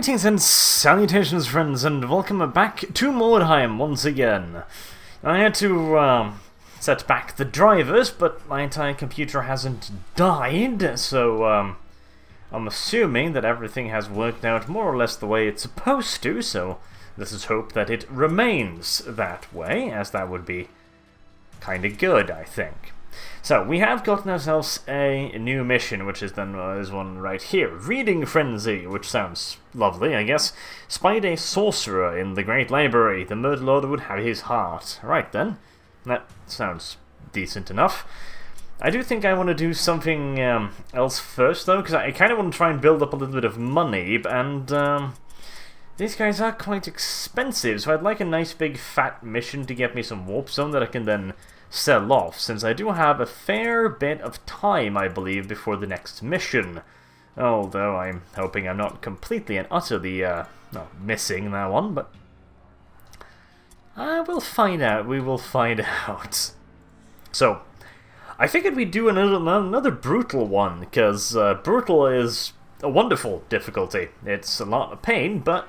Greetings and salutations, friends, and welcome back to Mordheim once again. I had to set back the drivers, but my entire computer hasn't died, so I'm assuming that everything has worked out more or less the way it's supposed to, so this is hope that it remains that way, as that would be kinda good, I think. So, we have gotten ourselves a new mission, which is then this one right here. Reading Frenzy, which sounds lovely, I guess. Spied a sorcerer in the Great Library. The Murder Lord would have his heart. Right then. That sounds decent enough. I do think I want to do something else first, though, because I kind of want to try and build up a little bit of money, and these guys are quite expensive, so I'd like a nice big fat mission to get me some warp zone that I can then sell off, since I do have a fair bit of time, I believe, before the next mission. Although I'm hoping I'm not completely and utterly missing that one, but we'll find out. We will find out. So, I figured we'd do another brutal one, because brutal is a wonderful difficulty. It's a lot of pain, but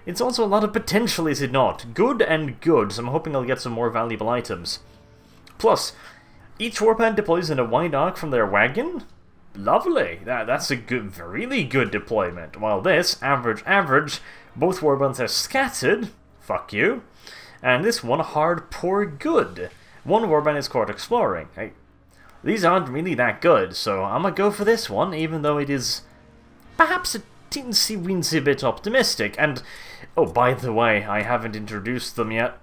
it's also a lot of potential, is it not? Good and good, so I'm hoping I'll get some more valuable items. Plus, each warband deploys in a wide arc from their wagon. Lovely. That's a good, really good deployment. While this, average, both warbands are scattered. Fuck you. And this one, hard, poor, good. One warband is caught exploring. These aren't really that good, so I'm gonna go for this one, even though it is perhaps a teensy-weensy bit optimistic. And, oh, by the way, I haven't introduced them yet.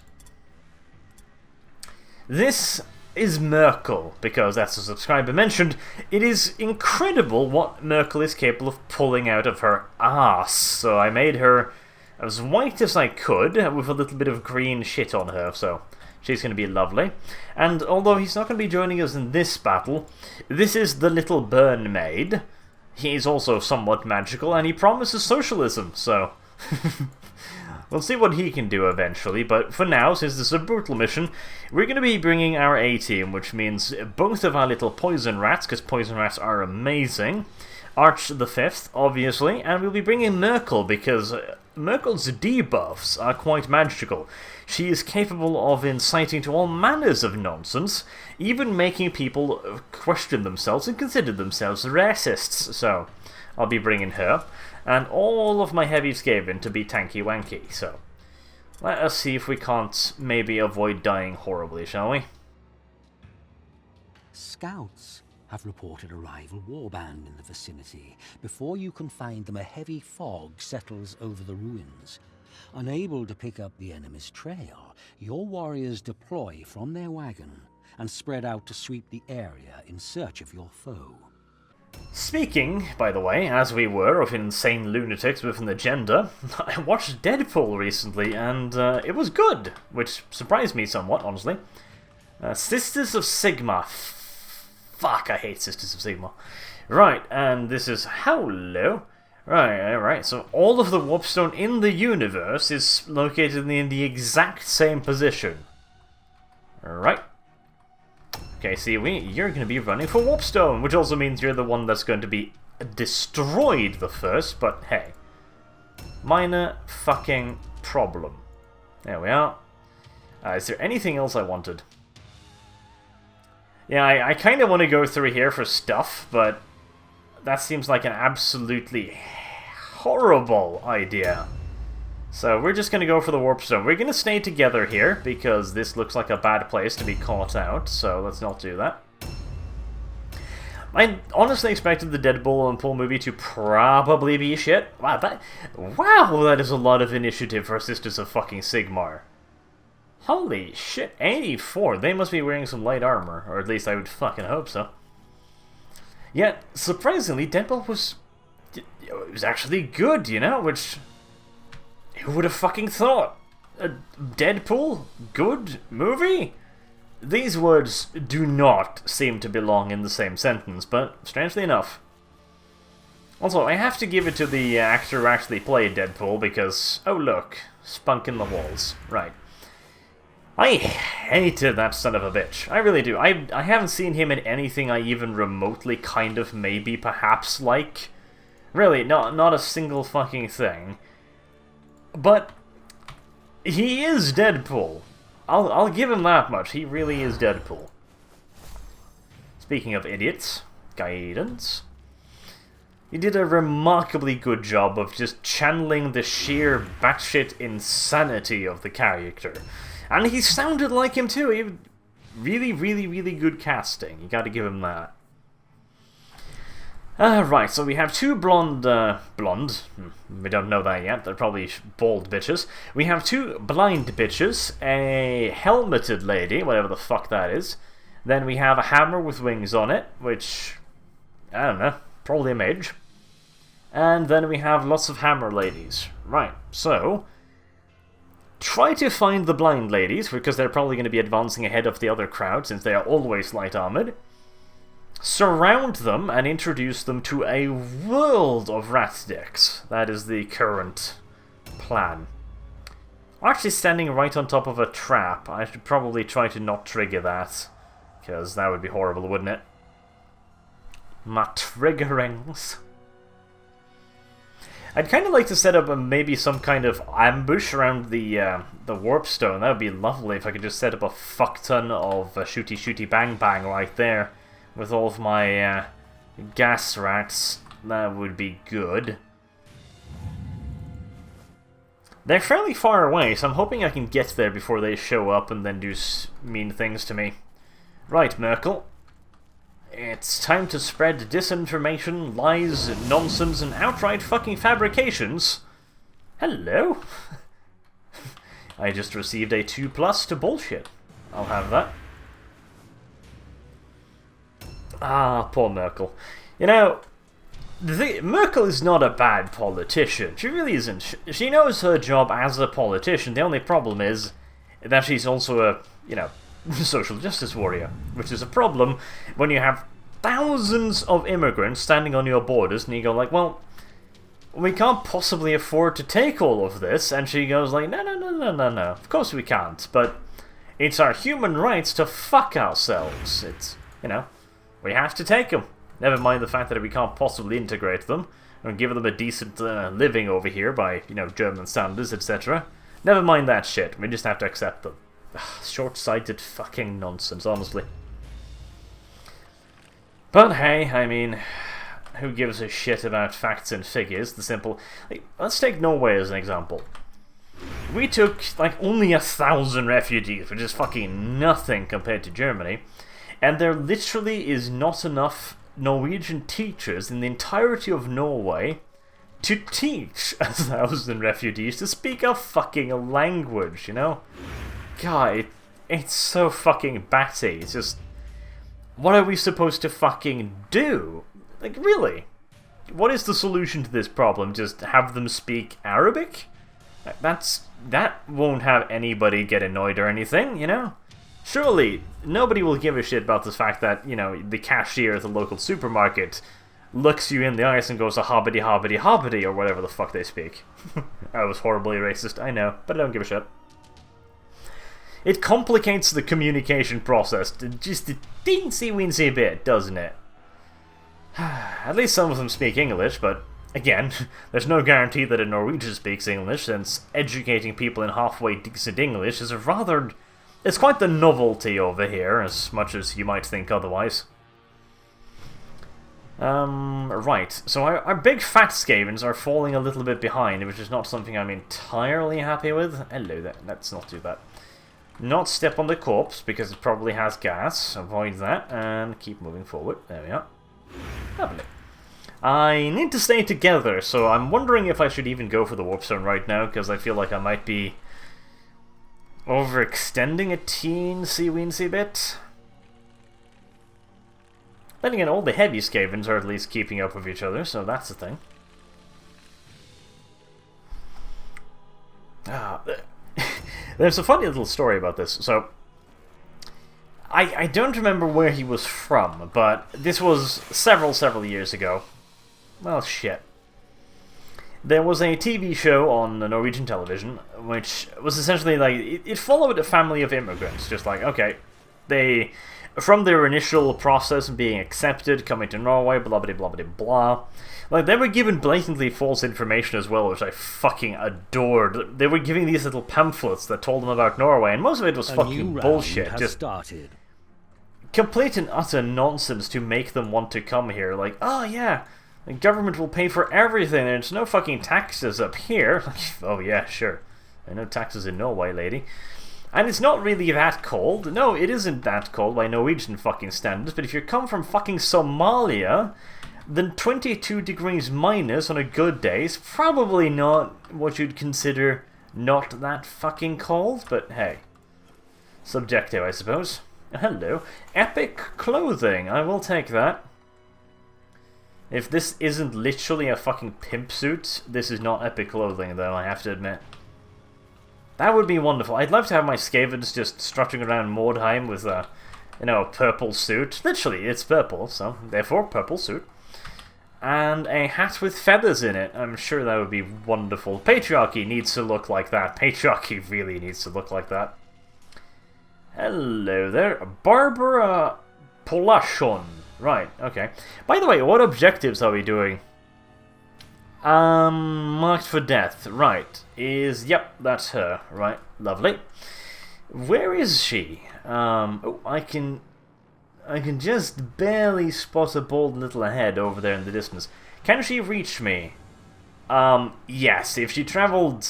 This is Merkel, because that's a subscriber mentioned. It is incredible what Merkel is capable of pulling out of her ass. So I made her as white as I could, with a little bit of green shit on her, so she's going to be lovely. And although he's not going to be joining us in this battle, this is the little burn maid. He's also somewhat magical, and he promises socialism, so we'll see what he can do eventually, but for now, since this is a brutal mission, we're going to be bringing our A-team, which means both of our little poison rats, because poison rats are amazing, Arch the 5th, obviously, and we'll be bringing Merkel, because Merkel's debuffs are quite magical. She is capable of inciting to all manners of nonsense, even making people question themselves and consider themselves racists, so I'll be bringing her. And all of my heavy Skaven to be tanky-wanky, so let us see if we can't maybe avoid dying horribly, shall we? Scouts have reported a rival warband in the vicinity. Before you can find them, a heavy fog settles over the ruins. Unable to pick up the enemy's trail, your warriors deploy from their wagon and spread out to sweep the area in search of your foe. Speaking, by the way, as we were, of insane lunatics with an agenda, I watched Deadpool recently, and it was good, which surprised me somewhat, honestly. Sisters of Sigma. Fuck, I hate Sisters of Sigma. Right, and this is Hello. Right, so all of the warpstone in the universe is located in the exact same position. Right. Okay, see, you're going to be running for Warpstone, which also means you're the one that's going to be destroyed the first, but hey. Minor fucking problem. There we are. Is there anything else I wanted? Yeah, I kind of want to go through here for stuff, but that seems like an absolutely horrible idea. So we're just going to go for the warp zone. We're going to stay together here, because this looks like a bad place to be caught out, so let's not do that. I honestly expected the Deadpool and Pool movie to probably be shit. Wow, that is a lot of initiative for Sisters of fucking Sigmar. Holy shit, 84. They must be wearing some light armor, or at least I would fucking hope so. Yet, surprisingly, Deadpool was actually good, you know, which who would have fucking thought? A Deadpool? Good movie? These words do not seem to belong in the same sentence, but strangely enough. Also, I have to give it to the actor who actually played Deadpool, because, oh look, spunk in the walls. Right. I hated that son of a bitch. I really do. I haven't seen him in anything I even remotely kind of maybe perhaps like. Really, not a single fucking thing. But he is Deadpool. I'll give him that much. He really is Deadpool. Speaking of idiots, guidance. He did a remarkably good job of just channeling the sheer batshit insanity of the character. And he sounded like him too. He really, really, really good casting. You gotta give him that. Right, so we have two blonde, we don't know that yet, they're probably bald bitches. We have two blind bitches, a helmeted lady, whatever the fuck that is. Then we have a hammer with wings on it, which, I don't know, probably a mage. And then we have lots of hammer ladies. Right, so try to find the blind ladies, because they're probably going to be advancing ahead of the other crowd, since they are always light-armored. Surround them and introduce them to a world of rat dicks. That is the current plan. I'm actually standing right on top of a trap. I should probably try to not trigger that, because that would be horrible, wouldn't it? My triggerings. I'd kind of like to set up maybe some kind of ambush around the warp stone. That would be lovely if I could just set up a fuck ton of shooty shooty bang bang right there. With all of my gas rats, that would be good. They're fairly far away, so I'm hoping I can get there before they show up and then do mean things to me. Right, Merkel. It's time to spread disinformation, lies, nonsense, and outright fucking fabrications. Hello? I just received a 2+ to bullshit. I'll have that. Ah, poor Merkel. You know, Merkel is not a bad politician. She really isn't. She knows her job as a politician. The only problem is that she's also a, you know, social justice warrior. Which is a problem when you have thousands of immigrants standing on your borders and you go like, well, we can't possibly afford to take all of this. And she goes like, no, of course we can't. But it's our human rights to fuck ourselves. It's, you know, we have to take them. Never mind the fact that we can't possibly integrate them and give them a decent living over here by, you know, German standards, etc. Never mind that shit. We just have to accept them. Short-sighted fucking nonsense, honestly. But hey, I mean, who gives a shit about facts and figures? The simple... Like, let's take Norway as an example. We took, like, only 1,000 refugees, which is fucking nothing compared to Germany. And there literally is not enough Norwegian teachers in the entirety of Norway to teach 1,000 refugees to speak a fucking language, you know? God, it's so fucking batty. It's just... What are we supposed to fucking do? Like, really? What is the solution to this problem? Just have them speak Arabic? That won't have anybody get annoyed or anything, you know? Surely, nobody will give a shit about the fact that, you know, the cashier at the local supermarket looks you in the eyes and goes a hobbity hobbity hobbity or whatever the fuck they speak. I was horribly racist, I know, but I don't give a shit. It complicates the communication process just a teensy-weensy bit, doesn't it? At least some of them speak English, but again, there's no guarantee that a Norwegian speaks English, since educating people in halfway decent English is a rather... It's quite the novelty over here, as much as you might think otherwise. Right, so our big fat Skavens are falling a little bit behind, which is not something I'm entirely happy with. Hello there, let's not do that. Not step on the corpse, because it probably has gas. Avoid that, and keep moving forward. There we are. Lovely. I need to stay together, so I'm wondering if I should even go for the warp zone right now, because I feel like I might be overextending a teensy-weensy bit. Then again, all the heavy Skavens are at least keeping up with each other, so that's the thing. There's a funny little story about this. So, I don't remember where he was from, but this was several years ago. Well, shit. There was a TV show on the Norwegian television, which was essentially like, it followed a family of immigrants. Just like, okay, they, from their initial process of being accepted, coming to Norway, blah blah blah blah blah, like, they were given blatantly false information as well, which I fucking adored. They were giving these little pamphlets that told them about Norway, and most of it was fucking bullshit. Just started. Complete and utter nonsense to make them want to come here. Like, oh yeah, the government will pay for everything, there's no fucking taxes up here. Oh yeah, sure. There are no taxes in Norway, lady. And it's not really that cold. No, it isn't that cold by Norwegian fucking standards, but if you come from fucking Somalia, then 22 degrees minus on a good day is probably not what you'd consider not that fucking cold, but hey. Subjective, I suppose. Hello. Epic clothing, I will take that. If this isn't literally a fucking pimp suit, this is not epic clothing, though, I have to admit. That would be wonderful. I'd love to have my Skavens just strutting around Mordheim with a, you know, a purple suit. Literally, it's purple, so therefore purple suit. And a hat with feathers in it. I'm sure that would be wonderful. Patriarchy needs to look like that. Patriarchy really needs to look like that. Hello there. Barbara Polashon. Right, okay. By the way, what objectives are we doing? Marked for death. Right. Yep, that's her. Right, lovely. Where is she? Oh, I can just barely spot a bald little head over there in the distance. Can she reach me? Yes, if she traveled...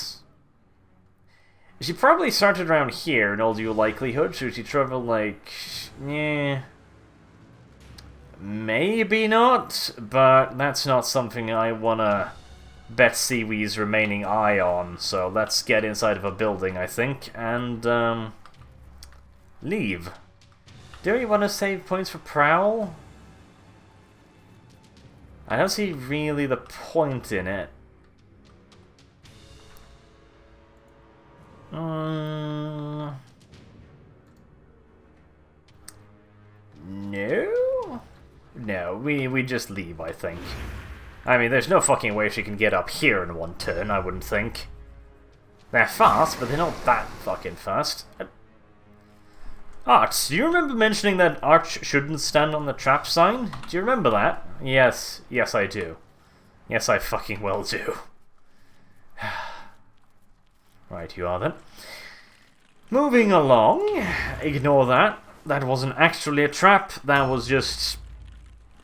She probably started around here in all due likelihood, so she traveled like... yeah... maybe not, but that's not something I wanna bet Siwi's remaining eye on, so let's get inside of a building, I think, and, leave. Do we want to save points for Prowl? I don't see really the point in it. No? No, we just leave, I think. I mean, there's no fucking way she can get up here in one turn, I wouldn't think. They're fast, but they're not that fucking fast. Arch, do you remember mentioning that Arch shouldn't stand on the trap sign? Do you remember that? Yes, yes I do. Yes, I fucking well do. Right, you are then. Moving along. Ignore that. That wasn't actually a trap, that was just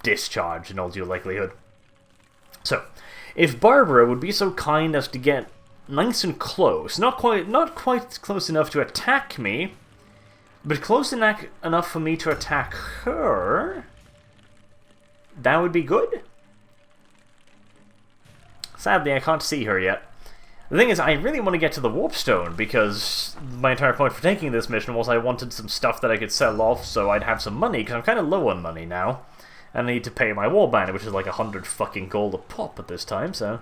discharge in all due likelihood. So, if Barbara would be so kind as to get nice and close, not quite close enough to attack me, but close enough for me to attack her, that would be good. Sadly, I can't see her yet. The thing is, I really want to get to the Warp Stone, because my entire point for taking this mission was I wanted some stuff that I could sell off so I'd have some money, because I'm kind of low on money now. And I need to pay my warband, which is like 100 fucking gold a pop at this time, so...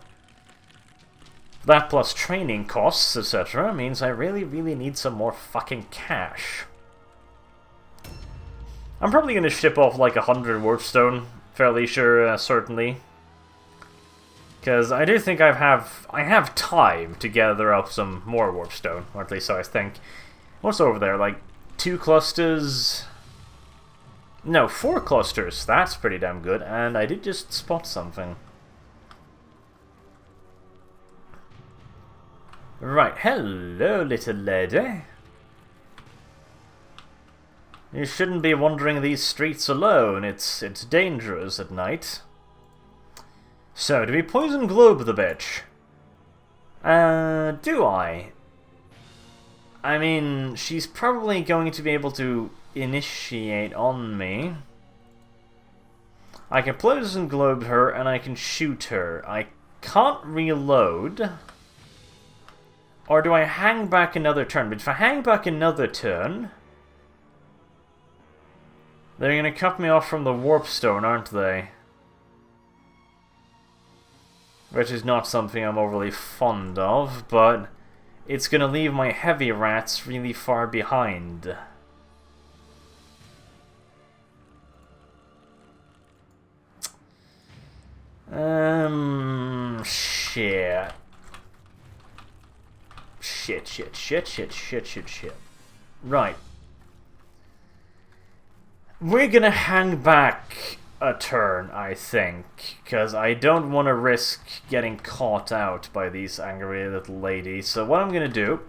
that plus training costs, etc., means I really, really need some more fucking cash. I'm probably going to ship off like 100 Warpstone, fairly sure, certainly. Because I do think I have time to gather up some more Warpstone, or at least so I think. What's over there, like 2 clusters... no, 4 clusters, that's pretty damn good, and I did just spot something. Right, hello little lady. You shouldn't be wandering these streets alone, it's dangerous at night. So, do we poison globe the bitch? Do I? I mean, she's probably going to be able to initiate on me. I can poison globe her and I can shoot her. I can't reload. Or do I hang back another turn? But if I hang back another turn, they're gonna cut me off from the warp stone, aren't they? Which is not something I'm overly fond of, but it's gonna leave my heavy rats really far behind. Shit. Shit. Right. we're gonna hang back a turn, I think, because I don't want to risk getting caught out by these angry little ladies. So what I'm gonna do...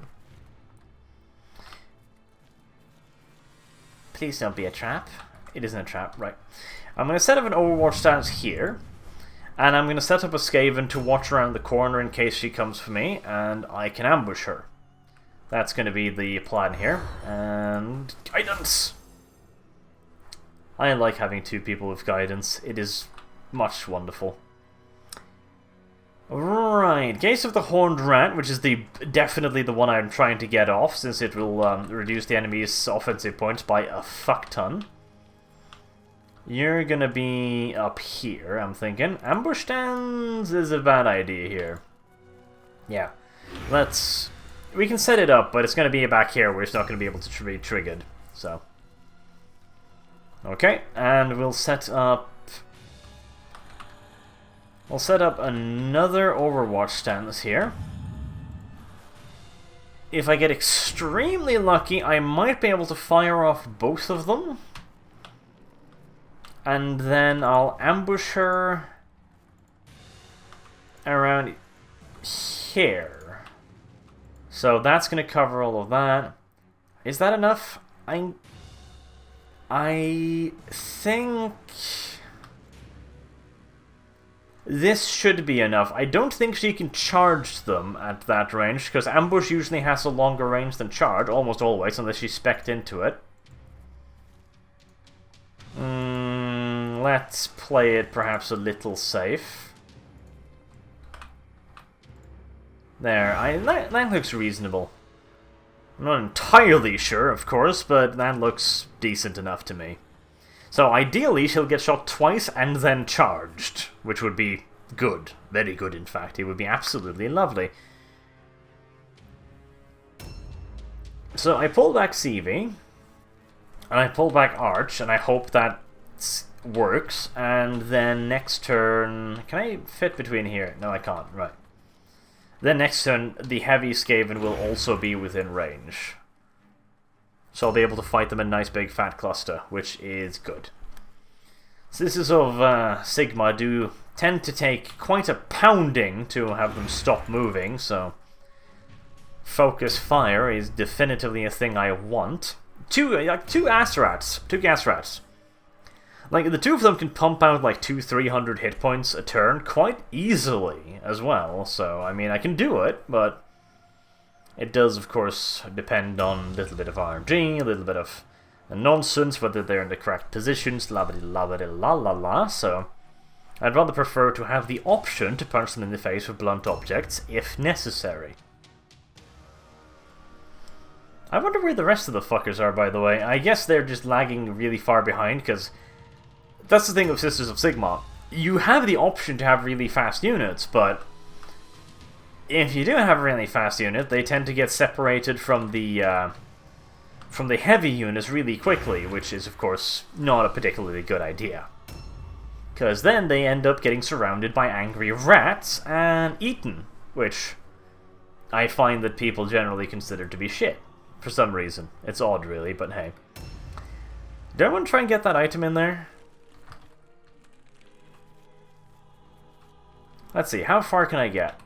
Please don't be a trap. It isn't a trap, right. I'm gonna set up an Overwatch stance here, and I'm gonna set up a Skaven to watch around the corner in case she comes for me, and I can ambush her. That's gonna be the plan here. And... guidance! I like having two people with guidance. It is much wonderful. Right, Case of the Horned Rat, which is definitely the one I'm trying to get off, since it will reduce the enemy's offensive points by a fuck ton. You're gonna be up here, I'm thinking. Ambush stands is a bad idea here. Yeah, we can set it up, but it's gonna be back here where it's not gonna be able to be triggered, so... Okay, and we'll set up another Overwatch stance here. If I get extremely lucky, I might be able to fire off both of them. And then I'll ambush her around here. So that's going to cover all of that. Is that enough? I think this should be enough. I don't think she can charge them at that range, because ambush usually has a longer range than charge, almost always, unless she's specced into it. Let's play it perhaps a little safe. There, that looks reasonable. I'm not entirely sure, of course, but that looks decent enough to me. So ideally, she'll get shot twice and then charged, which would be good. Very good, in fact. It would be absolutely lovely. So I pull back CV, and I pull back Arch, and I hope that works. And then next turn... Can I fit between here? No, I can't. Right. Then next turn, the heavy Skaven will also be within range. So I'll be able to fight them in a nice big fat cluster, which is good. Citizens of Sigma do tend to take quite a pounding to have them stop moving, so... Focus fire is definitively a thing I want. Two gas rats. Like, the two of them can pump out like 200-300 hit points a turn quite easily as well. So, I mean, I can do it, but it does, of course, depend on a little bit of RNG, a little bit of nonsense, whether they're in the correct positions, la-ba-di-la-ba-di-la-la-la. So, I'd rather prefer to have the option to punch them in the face with blunt objects, if necessary. I wonder where the rest of the fuckers are, by the way. I guess they're just lagging really far behind, because... That's the thing with Sisters of Sigma. You have the option to have really fast units, but if you do have a really fast unit, they tend to get separated from the heavy units really quickly, which is, of course, not a particularly good idea. Because then they end up getting surrounded by angry rats and eaten, which I find that people generally consider to be shit, for some reason. It's odd, really, but hey. Did everyone try and get that item in there? Let's see, how far can I get?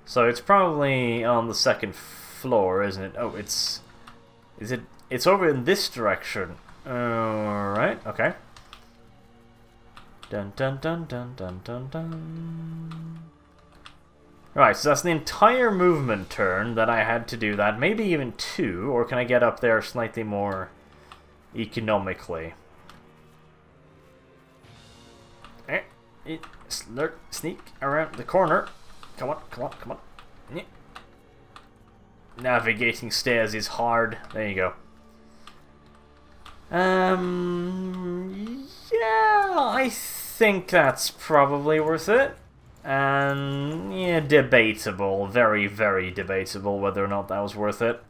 So it's probably on the second floor, isn't it? Oh, it's over in this direction. Alright, okay. Dun dun dun dun dun dun dun. Right, so that's the entire movement turn that I had to do that. Maybe even two, or can I get up there slightly more economically? Sneak around the corner. Come on, come on, come on. Yeah. Navigating stairs is hard. There you go. Yeah, I think that's probably worth it. And yeah, debatable. Very, very debatable whether or not that was worth it.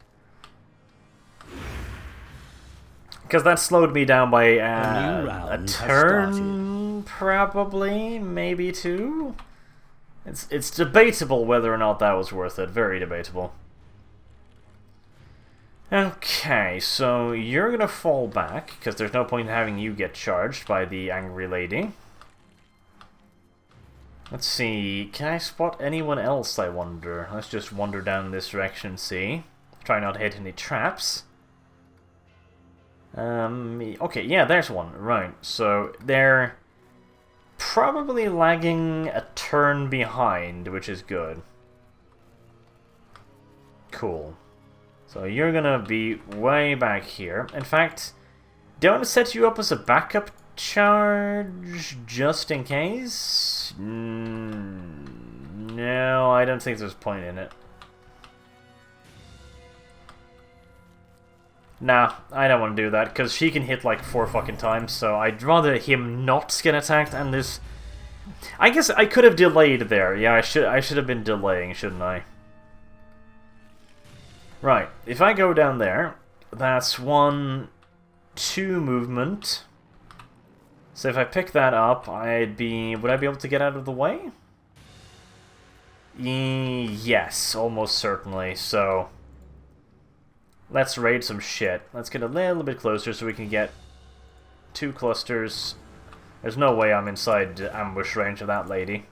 Because that slowed me down by a turn, probably, maybe two. It's debatable whether or not that was worth it. Very debatable. Okay, so you're gonna fall back, because there's no point in having you get charged by the angry lady. Let's see, can I spot anyone else, I wonder? Let's just wander down this direction and see. Try not to hit any traps. Okay, yeah, there's one. Right, so they're probably lagging a turn behind, which is good. Cool. So you're gonna be way back here. In fact, do I want to set you up as a backup charge just in case? No, I don't think there's a point in it. Nah, I don't want to do that, because she can hit like 4 fucking times, so I'd rather him not get attacked, and this... I guess I could have delayed there. Yeah, I should have been delaying, shouldn't I? Right, if I go down there, that's 1, 2 movement. So if I pick that up, would I be able to get out of the way? Yes, almost certainly, so... Let's raid some shit. Let's get a little bit closer so we can get 2 clusters. There's no way I'm inside ambush range of that lady.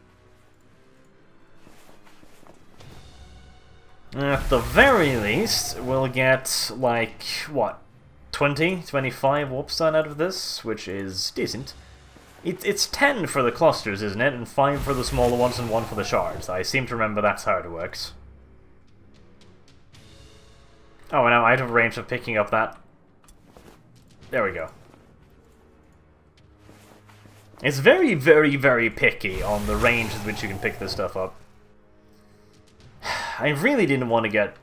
At the very least, we'll get, like, what? 20, 25 warp stun out of this, which is decent. It's 10 for the clusters, isn't it? And 5 for the smaller ones and 1 for the shards. I seem to remember that's how it works. Oh, and now I have a range of picking up that. There we go. It's very, very, very picky on the range at which you can pick this stuff up. I really didn't want to get,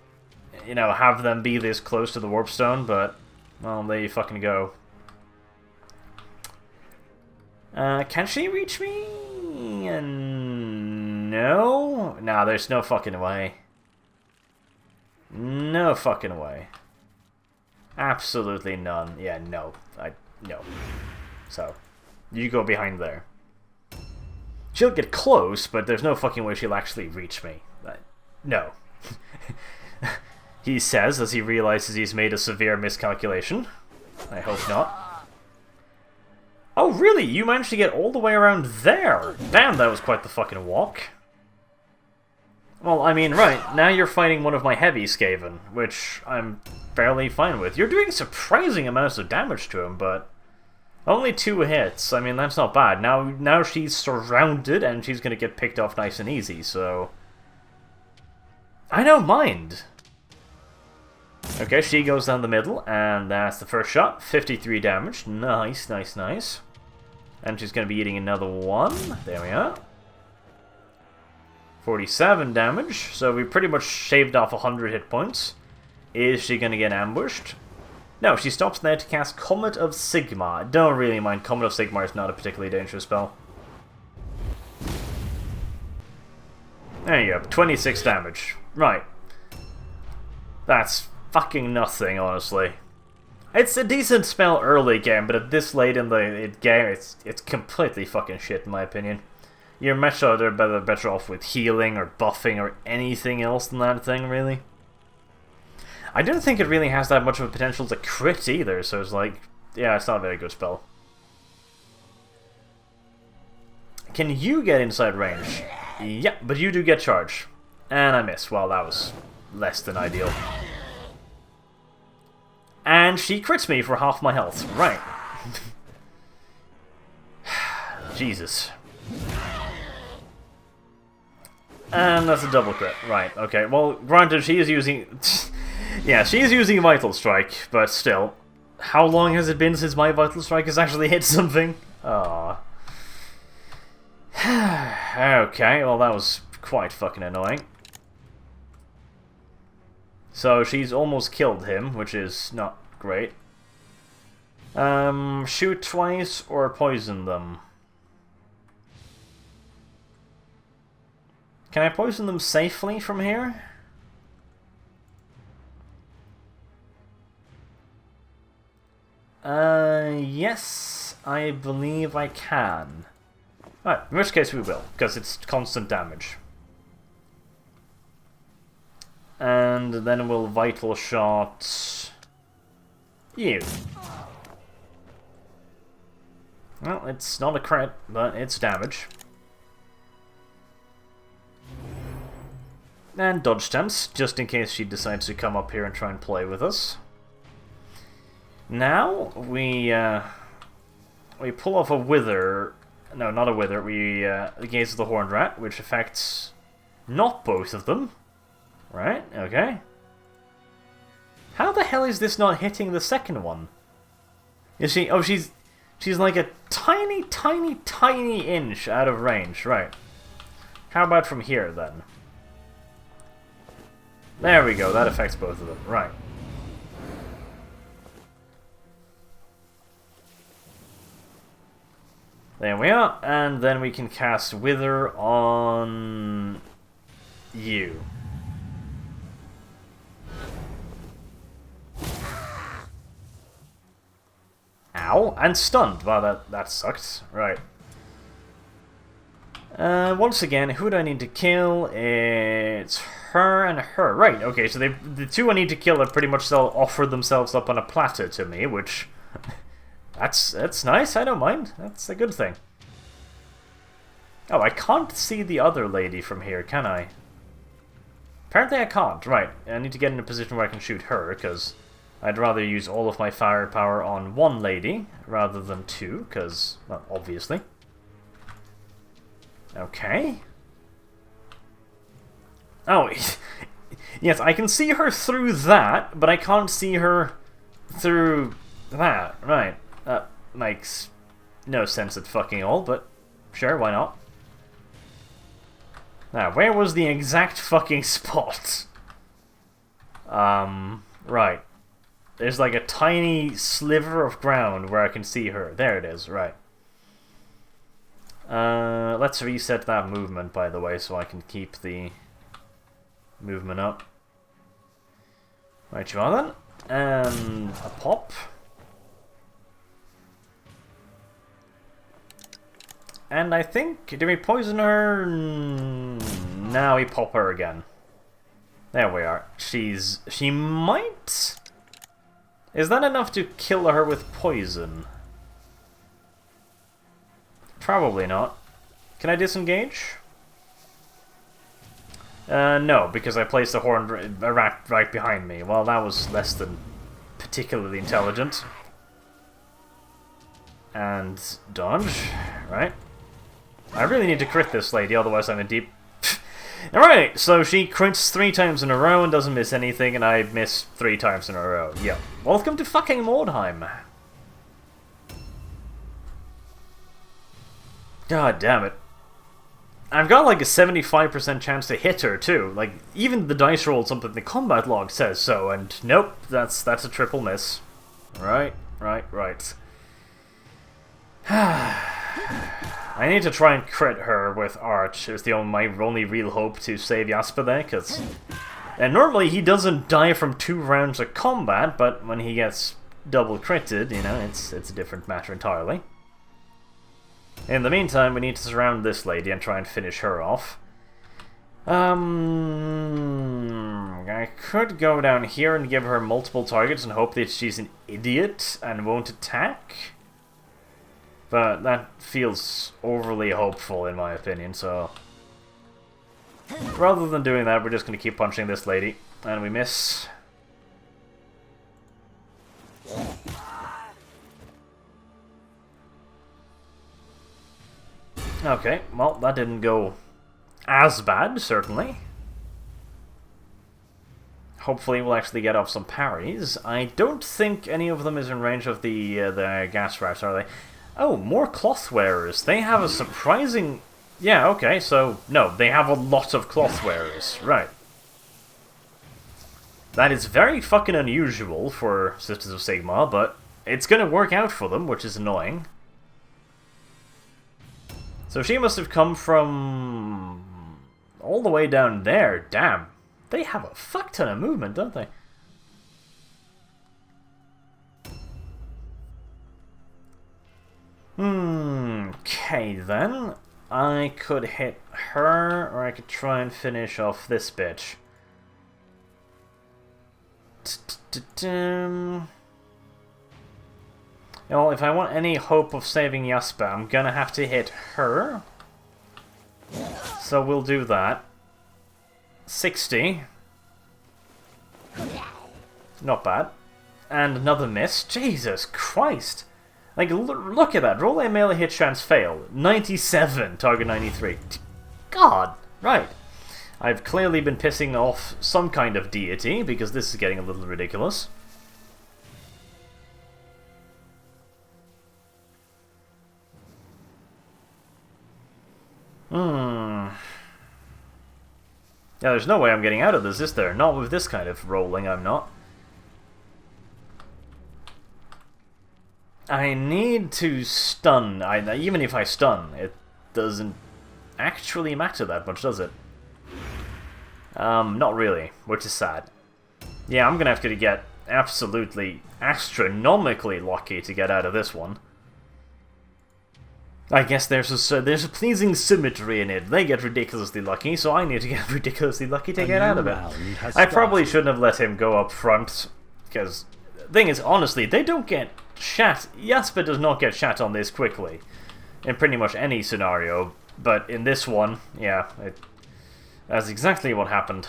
you know, have them be this close to the warp stone, but, well, there you fucking go. Can she reach me? No? Nah, there's no fucking way. No fucking way. Absolutely none. Yeah, no. No. So, you go behind there. She'll get close, but there's no fucking way she'll actually reach me. No. He says as he realizes he's made a severe miscalculation. I hope not. Oh, really? You managed to get all the way around there? Damn, that was quite the fucking walk. Well, I mean, right, now you're fighting one of my heavy Sigeman, which I'm fairly fine with. You're doing surprising amounts of damage to him, but only 2 hits. I mean, that's not bad. Now she's surrounded, and she's gonna get picked off nice and easy, so... I don't mind. Okay, she goes down the middle, and that's the first shot. 53 damage. Nice, nice, nice. And she's gonna be eating another one. There we are. 47 damage, so we pretty much shaved off 100 hit points. Is she gonna get ambushed? No, she stops there to cast Comet of Sigma. I don't really mind. Comet of Sigma is not a particularly dangerous spell. There you go, 26 damage. Right. That's fucking nothing, honestly. It's a decent spell early game, but at this late in the game, it's completely fucking shit in my opinion. You're much better off with healing or buffing or anything else than that thing, really. I don't think it really has that much of a potential to crit either, so it's like, yeah, it's not a very good spell. Can you get inside range? Yeah, but you do get charge. And I miss. Well, that was less than ideal. And she crits me for half my health. Right. Jesus. And that's a double crit. Right, okay. Well, granted, she is using... yeah, she is using Vital Strike, but still. How long has it been since my Vital Strike has actually hit something? Aww. Okay, well that was quite fucking annoying. So she's almost killed him, which is not great. Shoot twice or poison them. Can I poison them safely from here? Yes, I believe I can. Alright, in which case we will, because it's constant damage. And then we'll Vital Shot... You. Well, it's not a crit, but it's damage. And dodge attempts, just in case she decides to come up here and try and play with us. Now, we pull off a wither. No, not a wither. We Gaze of the Horned Rat, which affects not both of them. Right, okay. How the hell is this not hitting the second one? Is she... Oh, she's like a tiny, tiny, tiny inch out of range. Right. How about from here, then? There we go, that affects both of them. Right. There we are, and then we can cast Wither on you. Ow, and stunned. Wow, that sucked. Right. Once again, who do I need to kill? It's her and her. Right, okay, so the two I need to kill have pretty much offered themselves up on a platter to me, which... That's nice, I don't mind. That's a good thing. Oh, I can't see the other lady from here, can I? Apparently I can't. Right, I need to get in a position where I can shoot her, because I'd rather use all of my firepower on one lady rather than two, because, well, obviously. Okay. Oh, yes, I can see her through that, but I can't see her through that. Right. That makes no sense at fucking all, but sure, why not? Now, where was the exact fucking spot? Right. There's like a tiny sliver of ground where I can see her. There it is, right. Let's reset that movement, by the way, so I can keep the movement up. Right, you are then. And a pop. And I think, did we poison her? Now we pop her again. There we are. She might... Is that enough to kill her with poison? Probably not. Can I disengage? No, because I placed a horned rat right behind me. Well, that was less than particularly intelligent. And dodge, right? I really need to crit this lady, otherwise I'm in deep... Alright, so she crits 3 times in a row and doesn't miss anything, and I miss 3 times in a row. Yep. Welcome to fucking Mordheim. God damn it. I've got like a 75% chance to hit her, too. Like, even the dice rolled something the combat log says so, and nope, that's a triple miss. Right. I need to try and crit her with Arch. It's my only real hope to save Jasper there, because... And normally he doesn't die from 2 rounds of combat, but when he gets double critted, you know, it's a different matter entirely. In the meantime, we need to surround this lady and try and finish her off. I could go down here and give her multiple targets and hope that she's an idiot and won't attack. But that feels overly hopeful in my opinion, so... Rather than doing that, we're just going to keep punching this lady. And we miss. Okay, well, that didn't go as bad, certainly. Hopefully we'll actually get off some parries. I don't think any of them is in range of the gas rats, are they? Oh, more cloth wearers. They have a surprising... Yeah, okay, so... No, they have a lot of cloth wearers. Right. That is very fucking unusual for Sisters of Sigmar, but it's gonna work out for them, which is annoying. So she must have come from... all the way down there. Damn. They have a fuck ton of movement, don't they? Okay then. I could hit her, or I could try and finish off this bitch. Well, if I want any hope of saving Jasper, I'm gonna have to hit her. So we'll do that. 60. Not bad. And another miss. Jesus Christ! Like, look at that. Roll a melee hit chance fail. 97, target 93. God! Right. I've clearly been pissing off some kind of deity, because this is getting a little ridiculous. Yeah, there's no way I'm getting out of this, is there? Not with this kind of rolling, I'm not. I need to stun. Even if I stun, it doesn't actually matter that much, does it? Not really, which is sad. Yeah, I'm gonna have to get absolutely astronomically lucky to get out of this one. I guess there's a pleasing symmetry in it. They get ridiculously lucky, so I need to get ridiculously lucky to get out of it. I probably shouldn't have let him go up front, because the thing is, honestly, they don't get shat. Jasper does not get shat on this quickly, in pretty much any scenario, but in this one, yeah, that's exactly what happened.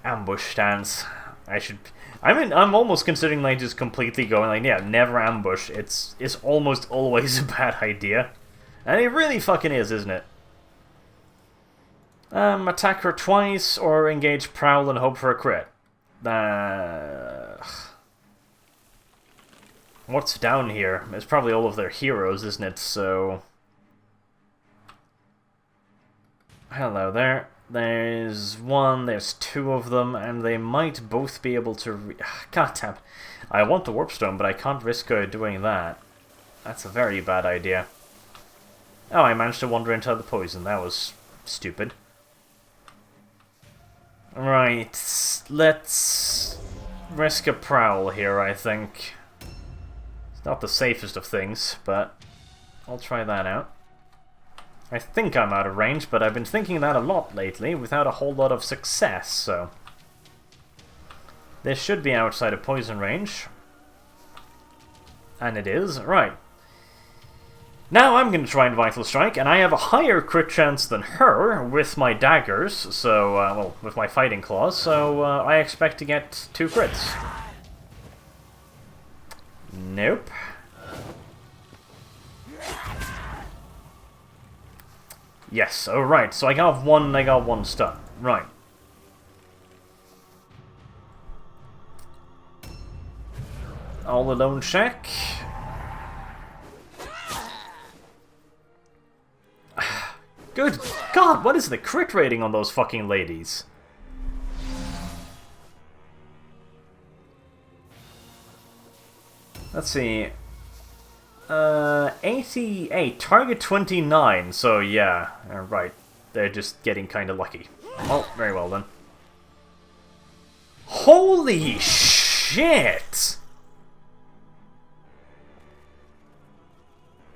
Ambush stance. I'm almost considering like just completely going like, yeah, never ambush. It's almost always a bad idea. And it really fucking is, isn't it? Attack her twice or engage Prowl and hope for a crit. What's down here? It's probably all of their heroes, isn't it? So... Hello there. There's one, there's two of them, and they might both be able to... God damn. I want the Warp Stone, but I can't risk doing that. That's a very bad idea. Oh, I managed to wander into the poison. That was stupid. Right, let's risk a Prowl here, I think. It's not the safest of things, but I'll try that out. I think I'm out of range, but I've been thinking that a lot lately without a whole lot of success, so... This should be outside of poison range. And it is. Right. Now I'm going to try and Vital Strike, and I have a higher crit chance than her with my daggers, so, well, with my fighting claws, so I expect to get 2 crits. Nope. Yes, alright, so I got one stun. Right. All alone check. Good God, what is the crit rating on those fucking ladies? Let's see. 88, target 29, so yeah, right, they're just getting kinda lucky. Oh, very well then. Holy shit!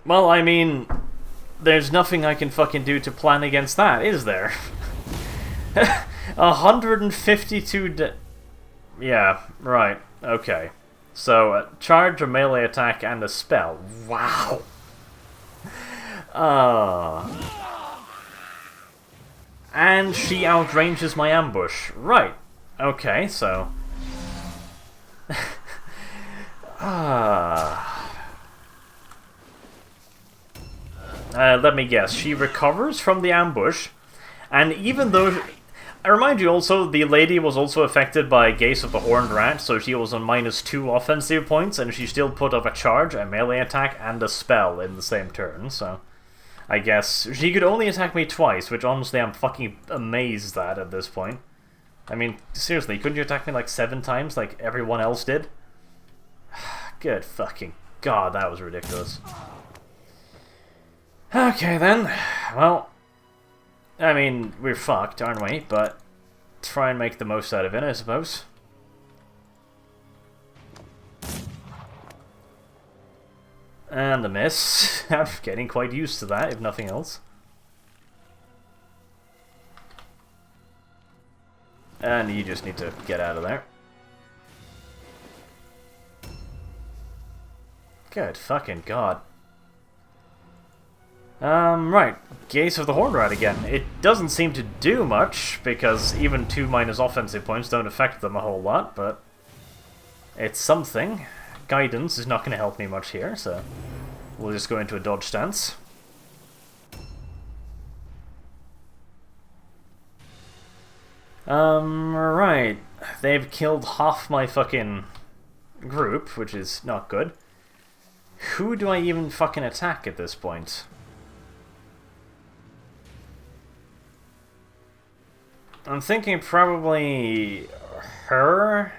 Well, I mean, there's nothing I can fucking do to plan against that, is there? 152 yeah, right, okay. So, charge, a melee attack, and a spell. Wow! And she outranges my ambush. Right. Okay, so... let me guess. She recovers from the ambush, and even though... I remind you also, the lady was also affected by Gaze of the Horned Rat, so she was on -2 offensive points, and she still put up a charge, a melee attack, and a spell in the same turn, so... I guess she could only attack me twice, which honestly I'm fucking amazed at this point. I mean, seriously, couldn't you attack me like 7 times like everyone else did? Good fucking God, that was ridiculous. Okay then, well... I mean, we're fucked, aren't we? But try and make the most out of it, I suppose. And a miss. I'm getting quite used to that, if nothing else. And you just need to get out of there. Good fucking god. Right. Gaze of the Horn Rat again. It doesn't seem to do much, because even 2 minus offensive points don't affect them a whole lot, but it's something. Guidance is not going to help me much here, so we'll just go into a dodge stance. Right. They've killed half my fucking group, which is not good. Who do I even fucking attack at this point? I'm thinking probably her.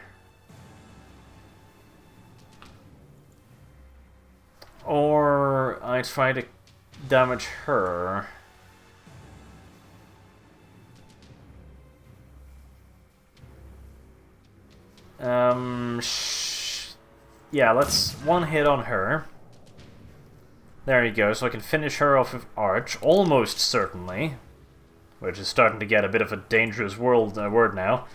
Or I try to damage her. Yeah, let's one hit on her. There you go, so I can finish her off with Arch, almost certainly. Which is starting to get a bit of a dangerous word now.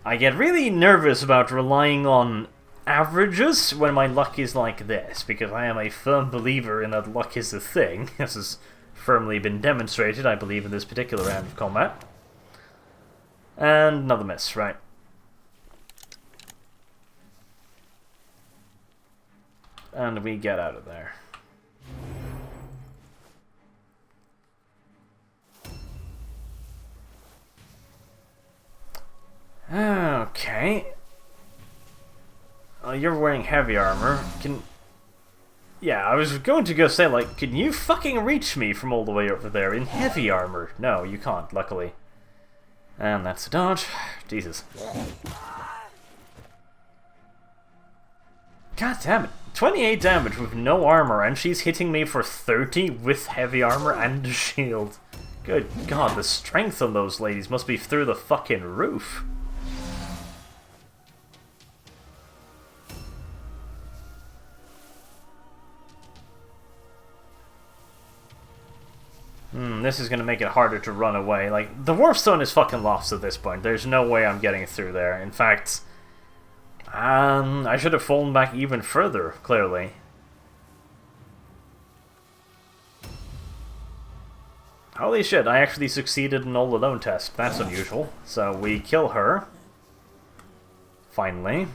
I get really nervous about relying on averages when my luck is like this, because I am a firm believer in that luck is a thing. This has firmly been demonstrated, I believe, in this particular round of combat. And another miss, right. And we get out of there. Okay. You're wearing heavy armor. Yeah, I was going to go say, like, can you fucking reach me from all the way over there in heavy armor? No, you can't, luckily. And that's a dodge. Jesus. God damn it. 28 damage with no armor, and she's hitting me for 30 with heavy armor and a shield. Good god, the strength on those ladies must be through the fucking roof. This is gonna make it harder to run away. Like, the Warp Stone is fucking lost at this point. There's no way I'm getting through there. In fact, I should have fallen back even further, clearly. Holy shit, I actually succeeded in all alone test. That's unusual. So we kill her. Finally.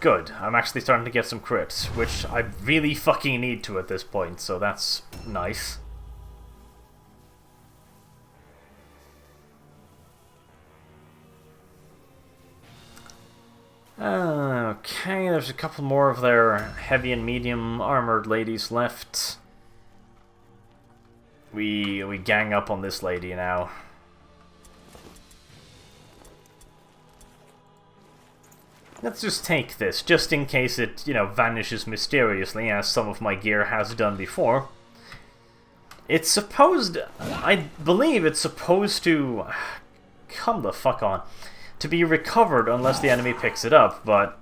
Good. I'm actually starting to get some crits, which I really fucking need to at this point, so that's nice. Okay, there's a couple more of their heavy and medium armored ladies left. We gang up on this lady now. Let's just take this, just in case it, you know, vanishes mysteriously, as some of my gear has done before. It's supposed... I believe it's supposed to... Come the fuck on. To be recovered unless the enemy picks it up, but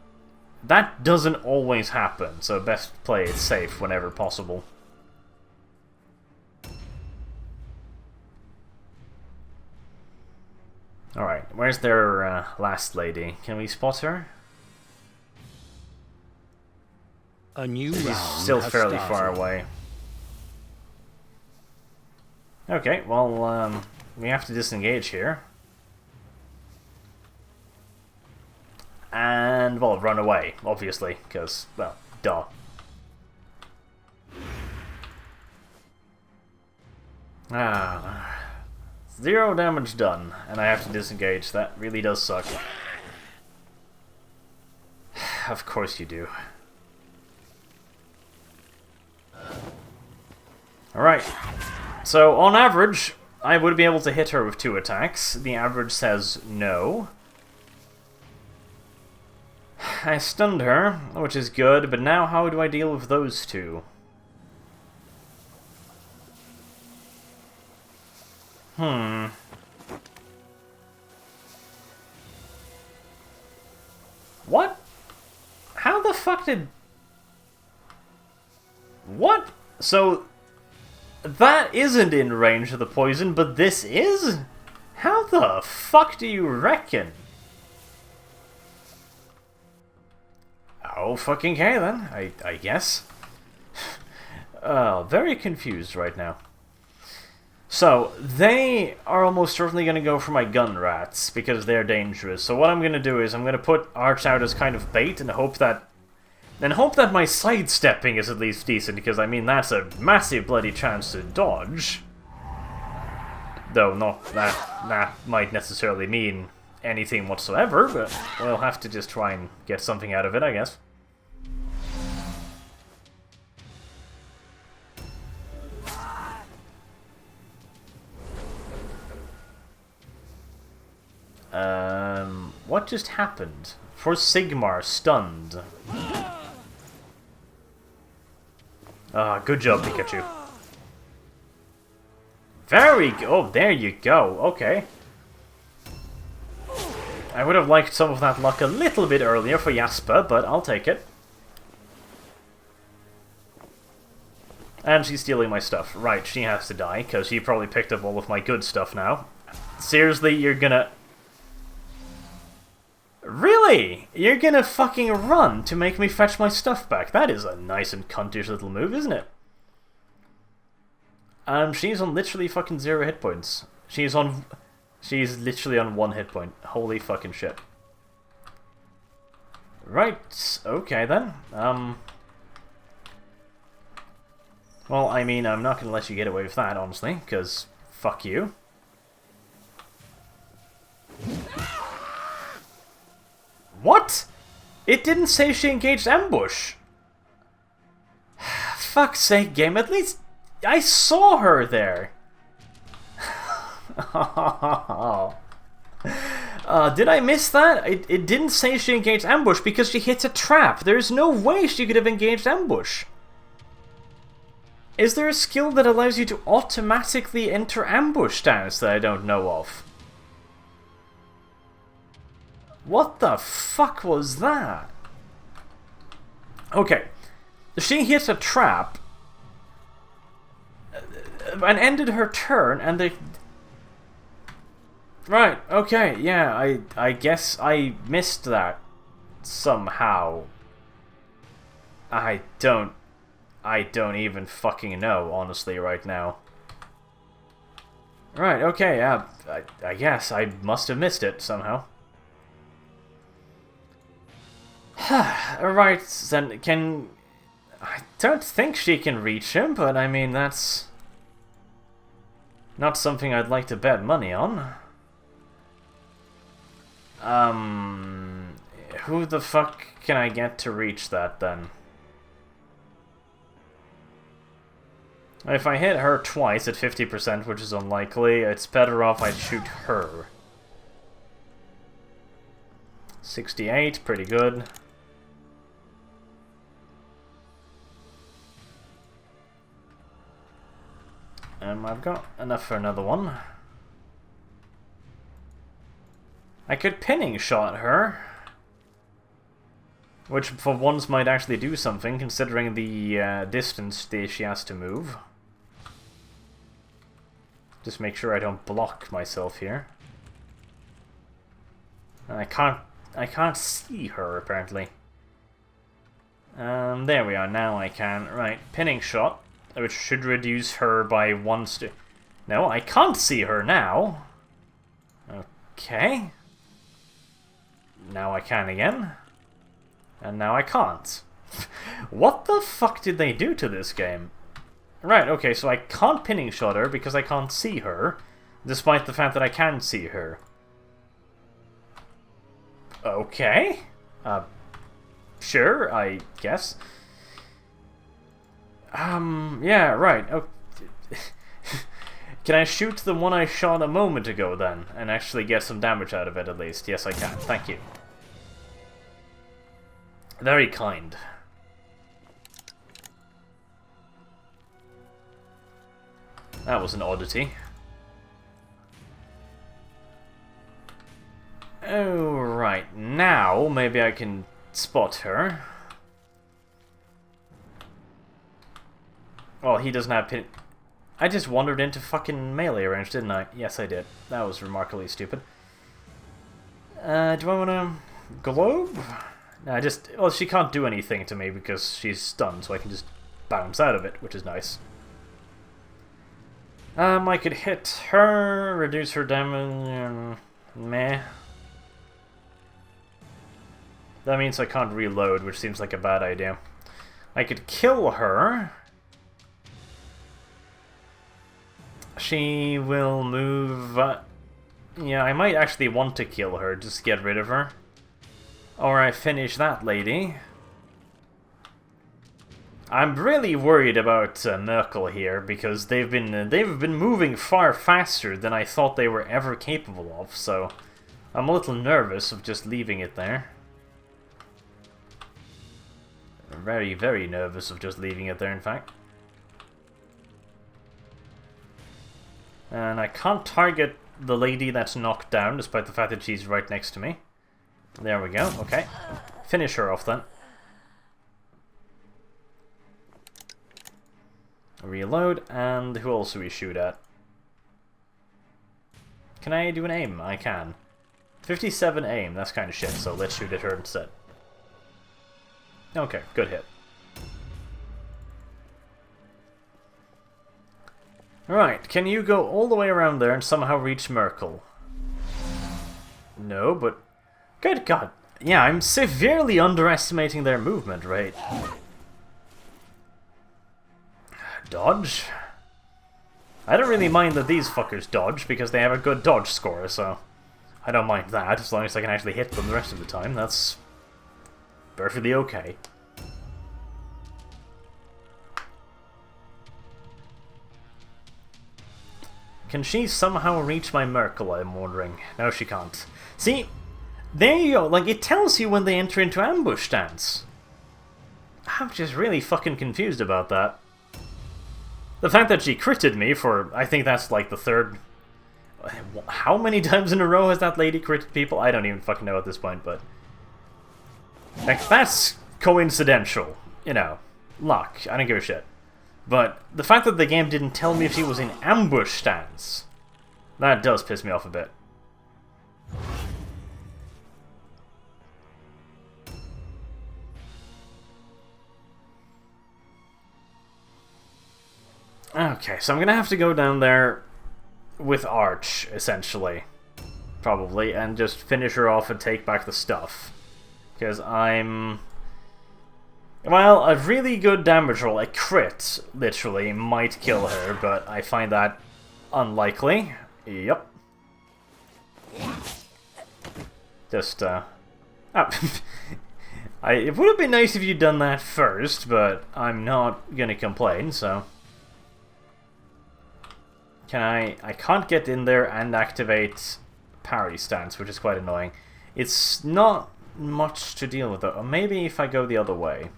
that doesn't always happen, so best play it safe whenever possible. Alright, where's their last lady? Can we spot her? A new She's round still has fairly started. far away. Okay, well, we have to disengage here. And, well, run away, obviously, because, well, duh. Ah, 0 damage done, and I have to disengage. That really does suck. Of course you do. Alright, so on average, I would be able to hit her with 2 attacks. The average says no. I stunned her, which is good, but now how do I deal with those 2? What? How the fuck did... What? So, that isn't in range of the poison, but this is? How the fuck do you reckon? Oh, fucking okay then, I guess. Very confused right now. So, they are almost certainly going to go for my gun rats, because they're dangerous. So what I'm going to do is, I'm going to put Arch out as kind of bait, and hope that my sidestepping is at least decent, because, I mean, that's a massive bloody chance to dodge. Though, not that might necessarily mean anything whatsoever, but we'll have to just try and get something out of it, I guess. What just happened? For Sigmar, stunned. Ah, good job, Pikachu. Very good. Oh, there you go. Okay. I would have liked some of that luck a little bit earlier for Jasper, but I'll take it. And she's stealing my stuff. Right, she has to die, because she probably picked up all of my good stuff now. Seriously, you're gonna... Really? You're gonna fucking run to make me fetch my stuff back? That is a nice and cuntish little move, isn't it? She's on literally fucking 0 hit points. She's literally on 1 hit point. Holy fucking shit. Right, okay then. Well, I mean, I'm not gonna let you get away with that, honestly, because fuck you. What? It didn't say she engaged ambush. Fuck's sake, game. At least I saw her there. Did I miss that? It didn't say she engaged ambush because she hit a trap. There's no way she could have engaged ambush. Is there a skill that allows you to automatically enter ambush stance that I don't know of? What the fuck was that? Okay. She hit a trap and ended her turn, and they... Right, okay, yeah, I guess I missed that somehow. I don't even fucking know, honestly, right now. Right, okay, I guess I must have missed it somehow. Right, then can... I don't think she can reach him, but I mean, that's not something I'd like to bet money on. Who the fuck can I get to reach that, then? If I hit her twice at 50%, which is unlikely, it's better off I shoot her. 68, pretty good. I've got enough for another one. I could pinning shot her, which for once might actually do something, considering the distance she has to move. Just make sure I don't block myself here. And I can't see her, apparently. There we are, now I can. Right, pinning shot, which should reduce her by 1 No, I can't see her now. Okay. Now I can again. And now I can't. What the fuck did they do to this game? Right, okay, so I can't pinning shot her because I can't see her, despite the fact that I can see her. Okay. Sure, I guess. Yeah, right. Oh. Can I shoot the one I shot a moment ago, then, and actually get some damage out of it, at least? Yes, I can. Thank you. Very kind. That was an oddity. Oh, right. Now, maybe I can spot her. Well, he doesn't have pin... I just wandered into fucking melee range, didn't I? Yes, I did. That was remarkably stupid. Do I want to... Globe? Well, she can't do anything to me because she's stunned, so I can just bounce out of it, which is nice. I could hit her, reduce her damage, meh. That means I can't reload, which seems like a bad idea. I could kill her. She will move... yeah, I might actually want to kill her, just to get rid of her. Or I finish that lady. I'm really worried about Merkel here, because they've been moving far faster than I thought they were ever capable of, so I'm a little nervous of just leaving it there. Very, very nervous of just leaving it there, in fact. And I can't target the lady that's knocked down, despite the fact that she's right next to me. There we go, okay. Finish her off then. Reload, and who else do we shoot at? Can I do an aim? I can. 57 aim, that's kind of shit, so let's shoot at her instead. Okay, good hit. Right, can you go all the way around there and somehow reach Merkel? No, but... Good God. Yeah, I'm severely underestimating their movement rate. Dodge? I don't really mind that these fuckers dodge, because they have a good dodge score, so... I don't mind that, as long as I can actually hit them the rest of the time. That's... perfectly okay. Can she somehow reach my Merkel, I'm wondering? No, she can't. See, there you go. Like, it tells you when they enter into ambush stance. I'm just really fucking confused about that. The fact that she critted me for, I think that's like the third... How many times in a row has that lady critted people? I don't even fucking know at this point, but... Like, that's coincidental. You know, luck. I don't give a shit. But the fact that the game didn't tell me if she was in ambush stance, that does piss me off a bit. Okay, so I'm gonna have to go down there with Arch, essentially. Probably, and just finish her off and take back the stuff. Because I'm... Well, a really good damage roll, a crit, literally, might kill her, but I find that unlikely. Yep. Just, it would have been nice if you'd done that first, but I'm not gonna complain, so... I can't get in there and activate parry stance, which is quite annoying. It's not much to deal with, though. Or maybe if I go the other way.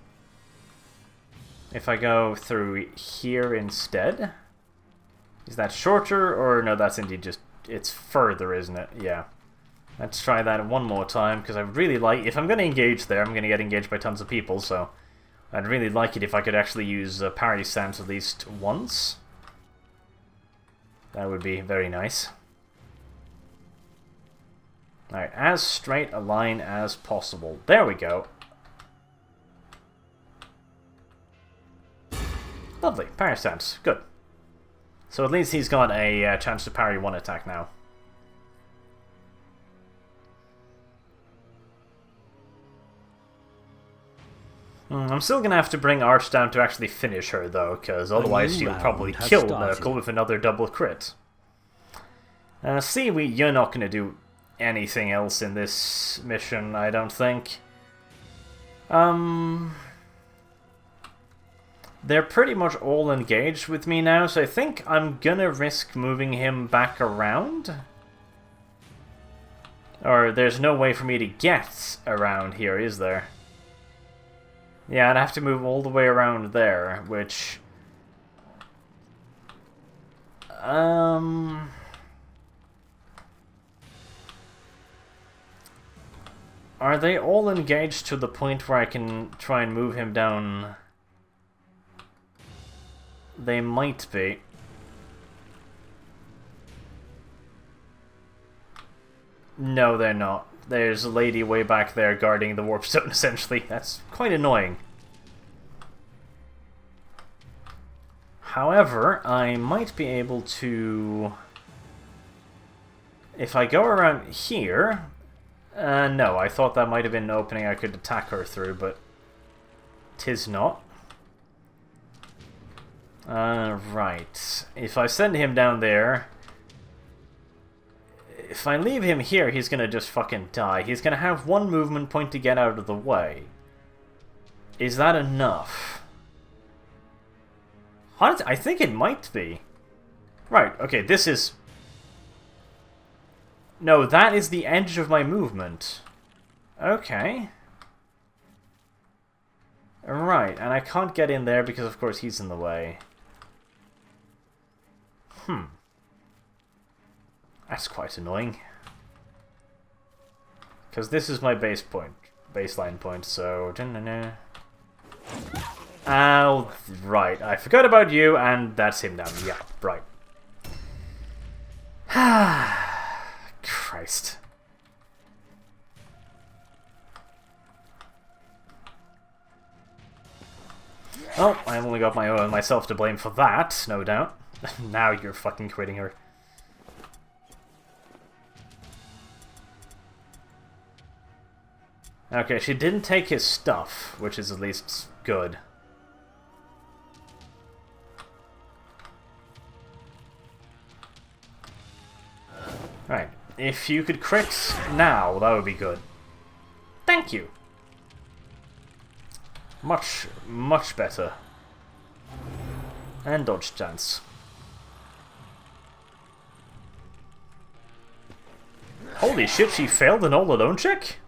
If I go through here instead? Is that shorter? Or no, that's indeed just... It's further, isn't it? Yeah. Let's try that one more time, because I really like... If I'm going to engage there, I'm going to get engaged by tons of people, so... I'd really like it if I could actually use parry stance at least once. That would be very nice. Alright, as straight a line as possible. There we go. Lovely, parry stance. Good. So at least he's got a chance to parry one attack now. I'm still going to have to bring Arch down to actually finish her, though, because otherwise she'll probably kill Merkel with another double crit. See, you're not going to do anything else in this mission, I don't think. They're pretty much all engaged with me now, so I think I'm going to risk moving him back around. Or there's no way for me to get around here, is there? Yeah, I'd have to move all the way around there, which... Are they all engaged to the point where I can try and move him down? They might be. No, they're not. there's a lady way back there guarding the warp stone, essentially. That's quite annoying. However, I might be able to... If I go around here... no, I thought that might have been an opening I could attack her through, but... 'tis not. Right. If I send him down there... If I leave him here, he's gonna just fucking die. He's gonna have one movement point to get out of the way. Is that enough? I think it might be. Right, okay, this is... No, that is the edge of my movement. Okay. Right, and I can't get in there because, of course, he's in the way. That's quite annoying. Because this is my baseline point, so... Oh, right. I forgot about you, and that's him down. Yeah, right. Christ. Well, I only got myself to blame for that, no doubt. Now you're fucking quitting her. Okay, she didn't take his stuff, which is at least good. Right, if you could crit now, that would be good. Thank you! Much, much better. And dodge chance. Holy shit, she failed an all-alone check?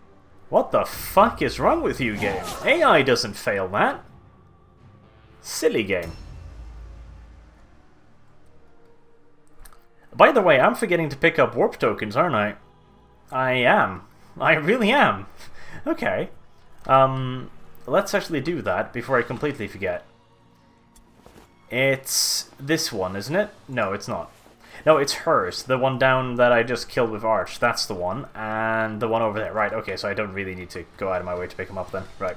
What the fuck is wrong with you, game? AI doesn't fail that. Silly game. By the way, I'm forgetting to pick up warp tokens, aren't I? I am. I really am. Okay. Let's actually do that before I completely forget. It's this one, isn't it? No, it's not. No, it's hers. The one down that I just killed with Arch. That's the one. And the one over there. Right, okay, so I don't really need to go out of my way to pick him up then. Right.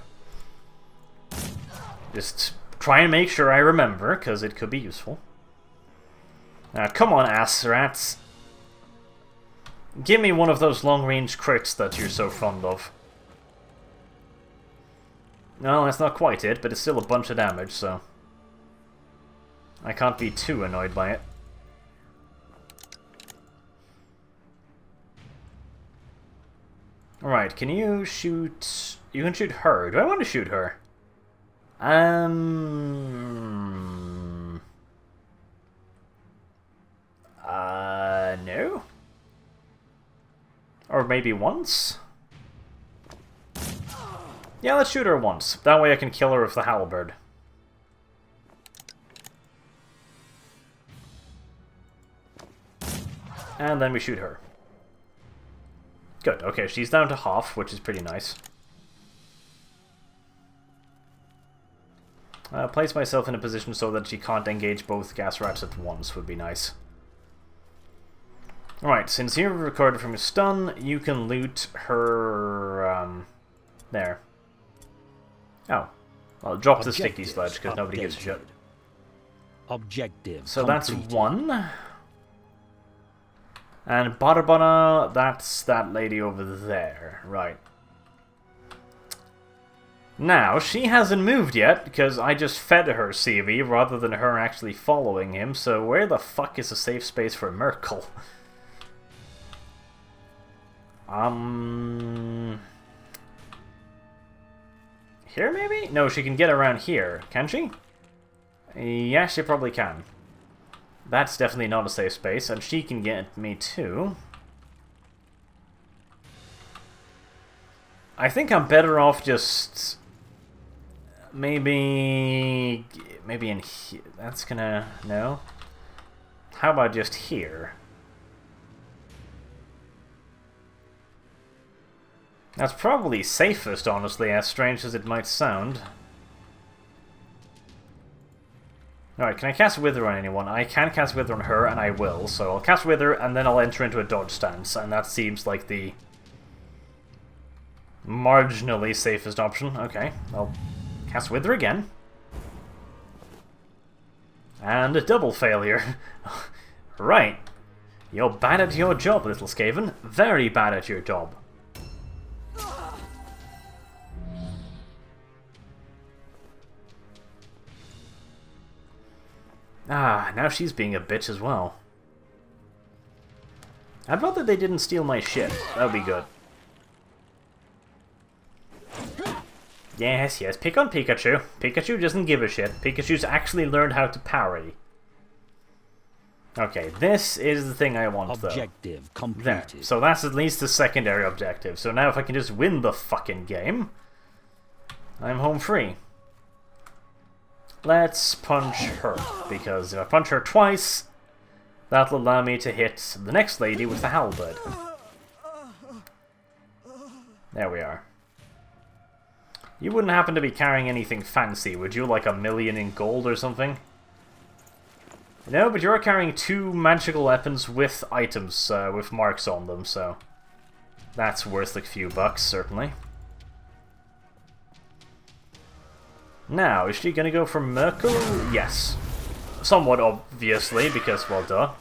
Just try and make sure I remember, because it could be useful. Come on, ass rats. Give me one of those long-range crits that you're so fond of. No, that's not quite it, but it's still a bunch of damage, so... I can't be too annoyed by it. Alright, can you shoot... You can shoot her. Do I want to shoot her? No? Or maybe once? Yeah, let's shoot her once. That way I can kill her with the halberd. And then we shoot her. Good, okay, she's down to half, which is pretty nice. Place myself in a position so that she can't engage both gas rats at once would be nice. Alright, since you're recorded from your stun, you can loot her... there. Oh. Well, drop the sticky sledge, because nobody gives a shit. Objective So completed. that's one. And Barbara, that's that lady over there. Right. Now, she hasn't moved yet, because I just fed her CV rather than her actually following him, so where the fuck is a safe space for Merkel? Here, maybe? No, she can get around here. Can she? Yeah, she probably can. That's definitely not a safe space, and she can get me too. I think I'm better off just... Maybe in here. That's gonna... No? How about just here? That's probably safest, honestly, as strange as it might sound. Alright, can I cast Wither on anyone? I can cast Wither on her, and I will. So I'll cast Wither, and then I'll enter into a dodge stance, and that seems like the Marginally safest option. Okay, I'll cast Wither again. And a double failure. Right. You're bad at your job, little Skaven. Very bad at your job. Ah, now she's being a bitch as well. I'd rather they didn't steal my shit. That would be good. Yes, yes, pick on Pikachu. Pikachu doesn't give a shit. Pikachu's actually learned how to parry. Okay, this is the thing I want, though. Objective completed. There. So that's at least the secondary objective. So now if I can just win the fucking game, I'm home free. Let's punch her, because if I punch her twice, that'll allow me to hit the next lady with the halberd. There we are. You wouldn't happen to be carrying anything fancy, would you? Like 1,000,000 in gold or something? No, but you're carrying 2 magical weapons with items, with marks on them, so... that's worth a few bucks, certainly. Now, is she gonna go for Merkel? Yes. Somewhat obviously, because, well, duh.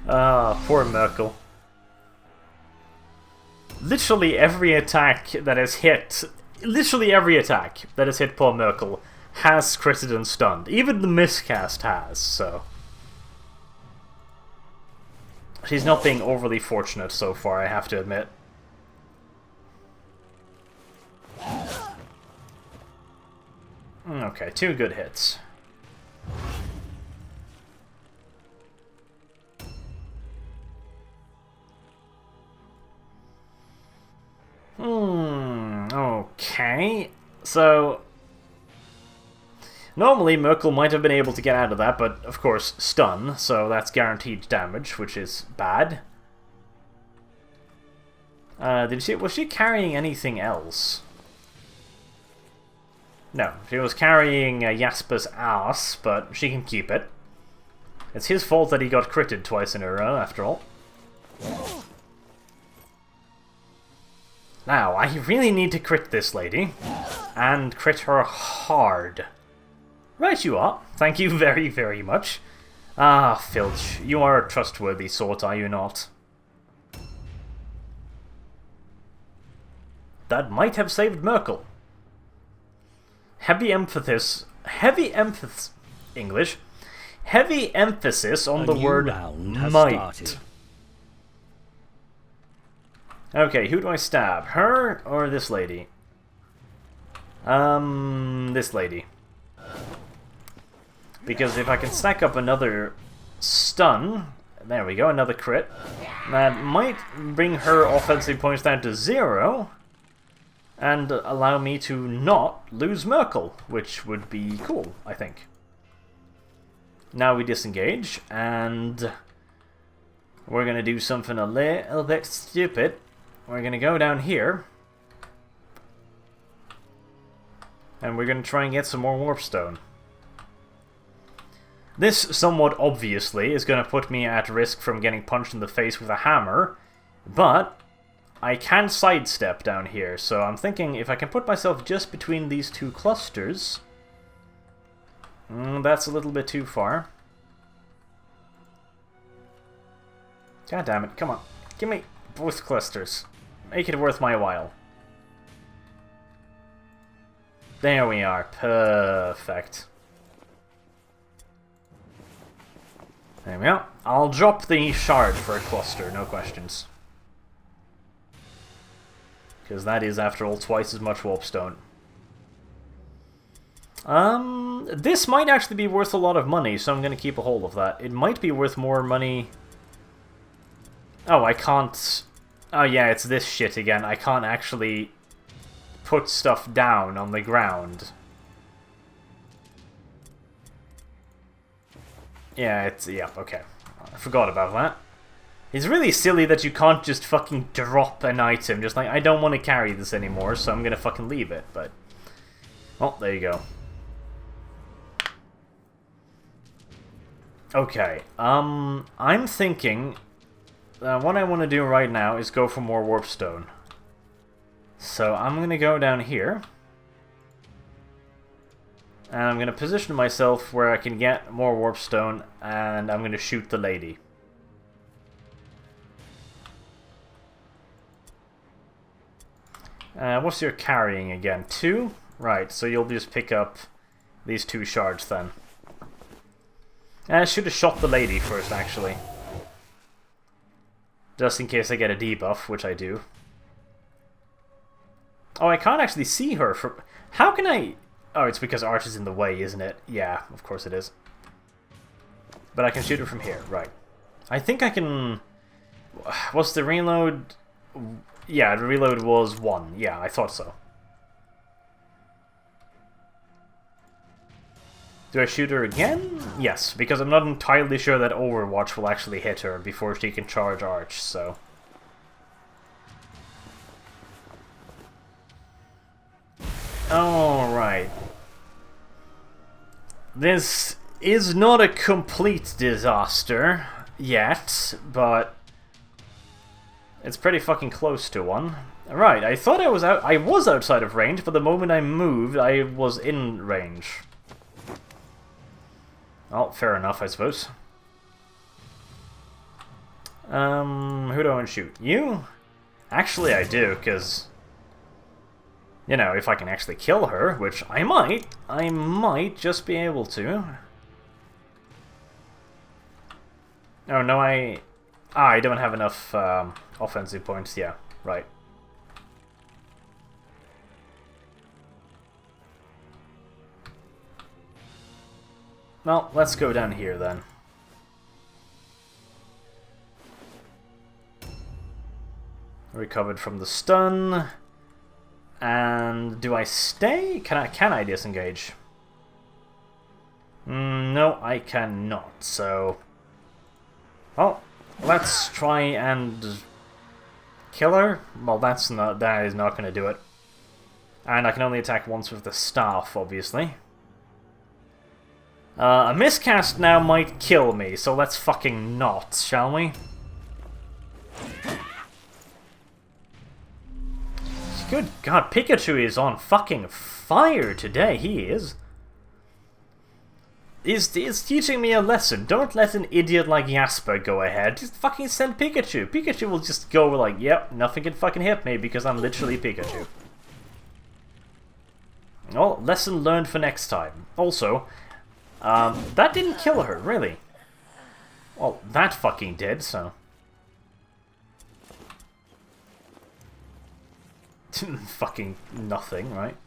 Ah, poor Merkel. Literally every attack that has hit... literally every attack that has hit poor Merkel has critted and stunned. Even the miscast has, so... she's not being overly fortunate so far, I have to admit. Okay, 2 good hits. Okay. So... normally Merkel might have been able to get out of that, but of course stun, so that's guaranteed damage, which is bad. Was she carrying anything else? No, she was carrying Jasper's ass, but she can keep it. It's his fault that he got critted twice in a row, after all. Now, I really need to crit this lady, and crit her hard. Right you are. Thank you very, very much. Ah, Filch, you are a trustworthy sort, are you not? That might have saved Merkel. Heavy emphasis on the word might. Okay, who do I stab? Her or this lady? This lady. Because if I can stack up another stun, there we go, another crit, that might bring her offensive points down to 0, and allow me to not lose Merkel, which would be cool, I think. Now we disengage, and we're going to do something a little bit stupid. We're going to go down here, and we're going to try and get some more Warpstone. This, somewhat obviously, is going to put me at risk from getting punched in the face with a hammer, but I can sidestep down here, so I'm thinking if I can put myself just between these 2 clusters... that's a little bit too far. God damn it, come on. Give me both clusters. Make it worth my while. There we are. Perfect. There we go. I'll drop the shard for a cluster, no questions. Because that is, after all, twice as much Warpstone. This might actually be worth a lot of money, so I'm going to keep a hold of that. It might be worth more money... oh, I can't... oh yeah, it's this shit again. I can't actually put stuff down on the ground. Yeah, it's... yeah, okay. I forgot about that. It's really silly that you can't just fucking drop an item. Just like, I don't want to carry this anymore, so I'm gonna fucking leave it, but... oh, there you go. Okay, I'm thinking... what I want to do right now is go for more Warpstone. So I'm going to go down here. And I'm going to position myself where I can get more warp stone, and I'm going to shoot the lady. What's your carrying again? 2? Right, so you'll just pick up these 2 shards then. I should have shot the lady first, actually. Just in case I get a debuff, which I do. Oh, I can't actually see her from... How can I... Oh, it's because Arch is in the way, isn't it? Yeah, of course it is. But I can shoot her from here, right. I think I can... Was the reload... Yeah, the reload was 1. Yeah, I thought so. Do I shoot her again? Yes, because I'm not entirely sure that Overwatch will actually hit her before she can charge Arch, so... Alright. This is not a complete disaster yet, but it's pretty fucking close to one. Right, I thought I was outside of range, but the moment I moved, I was in range. Oh, fair enough, I suppose. Who do I want to shoot? You? Actually, I do, because... You know, if I can actually kill her, which I might just be able to. Oh, no, I don't have enough offensive points. Yeah, right. Well, let's go down here then. Recovered from the stun. And do I stay? Can I disengage? No, I cannot. So, well, let's try and kill her. Well, that is not going to do it. And I can only attack once with the staff, obviously. A miscast now might kill me, so let's fucking not, shall we? Good God, Pikachu is on fucking fire today, he is. He's teaching me a lesson. Don't let an idiot like Jasper go ahead. Just fucking send Pikachu. Pikachu will just go like, yep, nothing can fucking hit me because I'm literally Pikachu. Well, lesson learned for next time. Also, that didn't kill her, really. Well, that fucking did, so... Fucking nothing, right?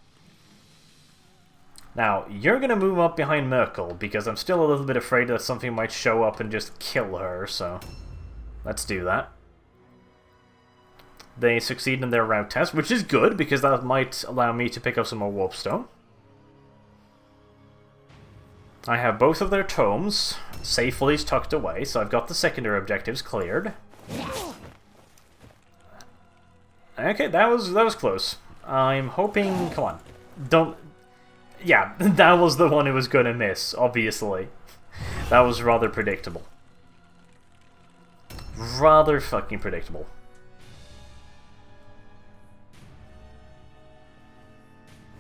Now, you're gonna move up behind Merkel, because I'm still a little bit afraid that something might show up and just kill her, so... Let's do that. They succeed in their route test, which is good, because that might allow me to pick up some more Warpstone. I have both of their tomes safely tucked away, so I've got the secondary objectives cleared. Okay, that was close. I'm hoping... Come on. Don't... Yeah, that was the one who was gonna miss, obviously. That was rather predictable. Rather fucking predictable.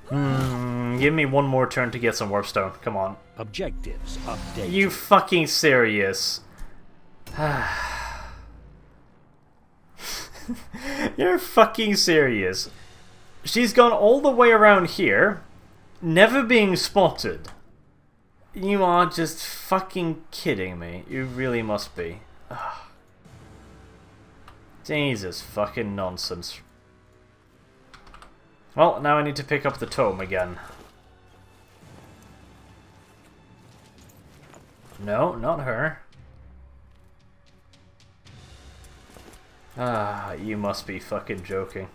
Give me one more turn to get some Warpstone. Come on. Objectives updated. You fucking serious? You're fucking serious. She's gone all the way around here, never being spotted. You are just fucking kidding me. You really must be. Ugh. Jesus fucking nonsense. Well, now I need to pick up the tome again. No, not her. Ah, you must be fucking joking.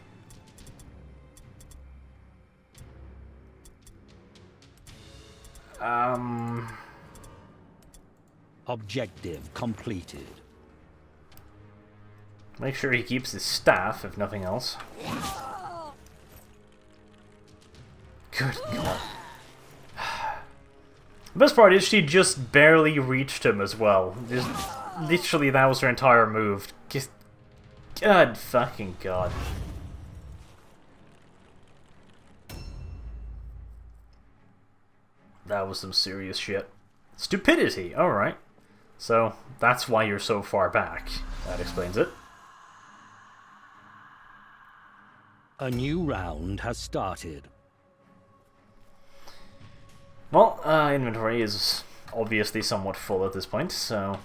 Objective completed. Make sure he keeps his staff, if nothing else. Good God. The best part is she just barely reached him as well. Just, literally, that was her entire move. Just, God fucking God. That was some serious shit. Stupidity, alright. So, that's why you're so far back. That explains it. A new round has started. Well, inventory is obviously somewhat full at this point, so...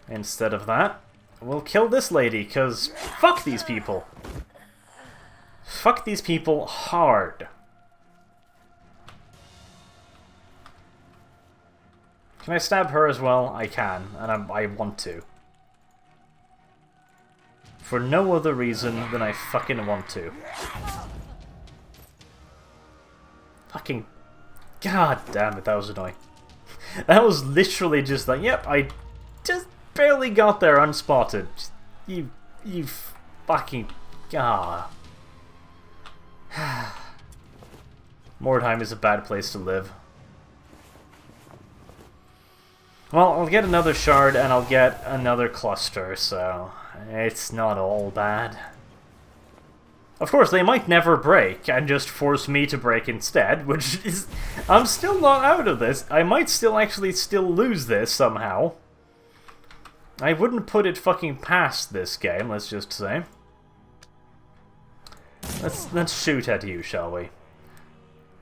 instead of that, we'll kill this lady, because fuck these people! Fuck these people hard. Can I stab her as well? I can, and I want to. For no other reason than I fucking want to. Fucking... God damn it, that was annoying. That was literally just like, yep, I just barely got there unspotted. Just, you fucking... Ah. Mordheim is a bad place to live. Well, I'll get another shard and I'll get another cluster, so it's not all bad. Of course, they might never break and just force me to break instead, which is... I'm still not out of this. I might still actually lose this somehow. I wouldn't put it fucking past this game, let's just say. Let's shoot at you, shall we?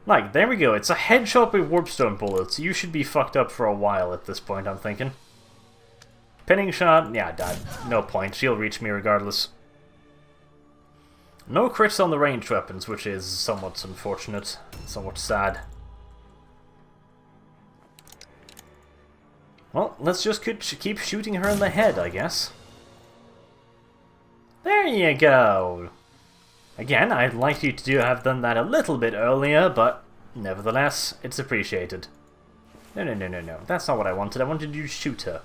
Like, there we go. It's a headshot with warpstone bullets. You should be fucked up for a while at this point, I'm thinking. Pinning shot? Yeah, died. No point. She'll reach me regardless. No crits on the ranged weapons, which is somewhat unfortunate. Somewhat sad. Well, let's just keep shooting her in the head, I guess. There you go! Again, I'd like you to have done that a little bit earlier, but nevertheless, it's appreciated. No, no, no, no, no. That's not what I wanted. I wanted you to shoot her.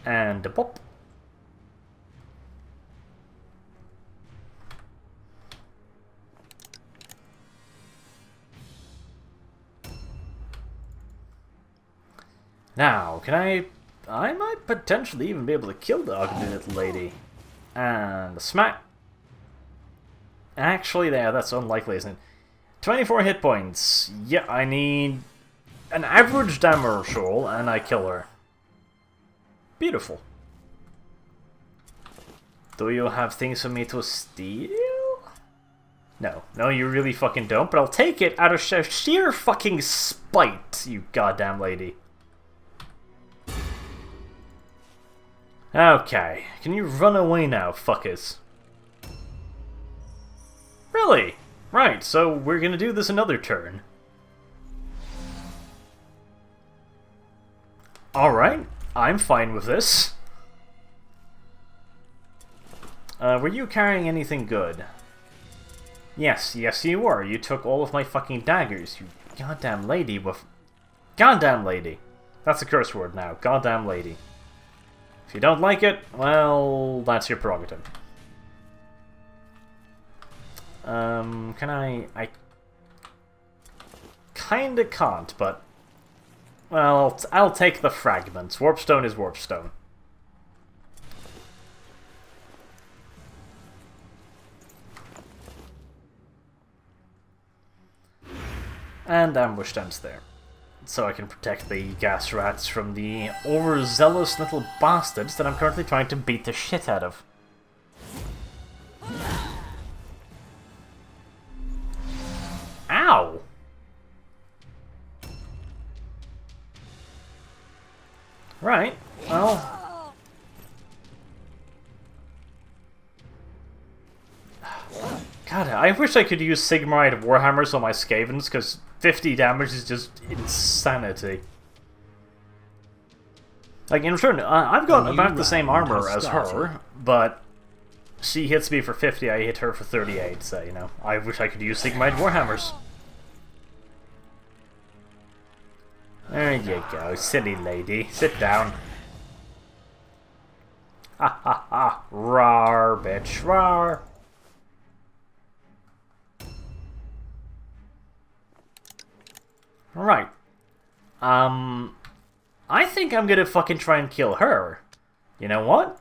And a pop. Now, can I might potentially even be able to kill the ugly little lady. And a smack. Actually, yeah, that's unlikely, isn't it? 24 hit points. Yeah, I need an average damage roll, and I kill her. Beautiful. Do you have things for me to steal? No. No, you really fucking don't, but I'll take it out of sheer fucking spite, you goddamn lady. Okay, can you run away now, fuckers? Really? Right, so we're gonna do this another turn. Alright, I'm fine with this. Were you carrying anything good? Yes, yes you were. You took all of my fucking daggers, you goddamn lady with... Goddamn lady. That's a curse word now, goddamn lady. If you don't like it, well, that's your prerogative. Can I kinda can't, but... Well, I'll take the fragments. Warpstone is warpstone. And ambush ends there. So I can protect the gas rats from the overzealous little bastards that I'm currently trying to beat the shit out of. Ow! Right, well... God, I wish I could use Sigmarite Warhammers on my Skavens, because 50 damage is just insanity. Like, in return, I've got about the same armor as her, but she hits me for 50, I hit her for 38, so, you know, I wish I could use Sigmarite Warhammers. There you go, silly lady. Sit down. Ha ha ha. Rawr, bitch, rawr. Right. I think I'm gonna fucking try and kill her. You know what?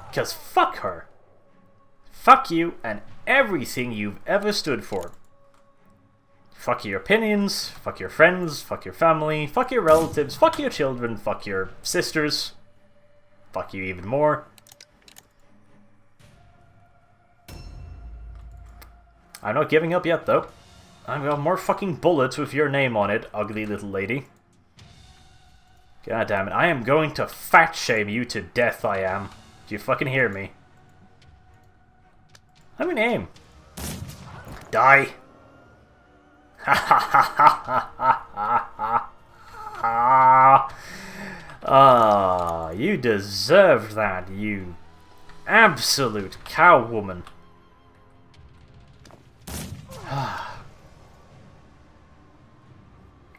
Because fuck her. Fuck you and everything you've ever stood for. Fuck your opinions, fuck your friends, fuck your family, fuck your relatives, fuck your children, fuck your sisters. Fuck you even more. I'm not giving up yet, though. I've got more fucking bullets with your name on it, ugly little lady. God damn it, I am going to fat shame you to death, I am. Do you fucking hear me? I'm gonna aim. Die! Ha ha ha ha ha ha ha! Ah, you deserved that, you absolute cowwoman.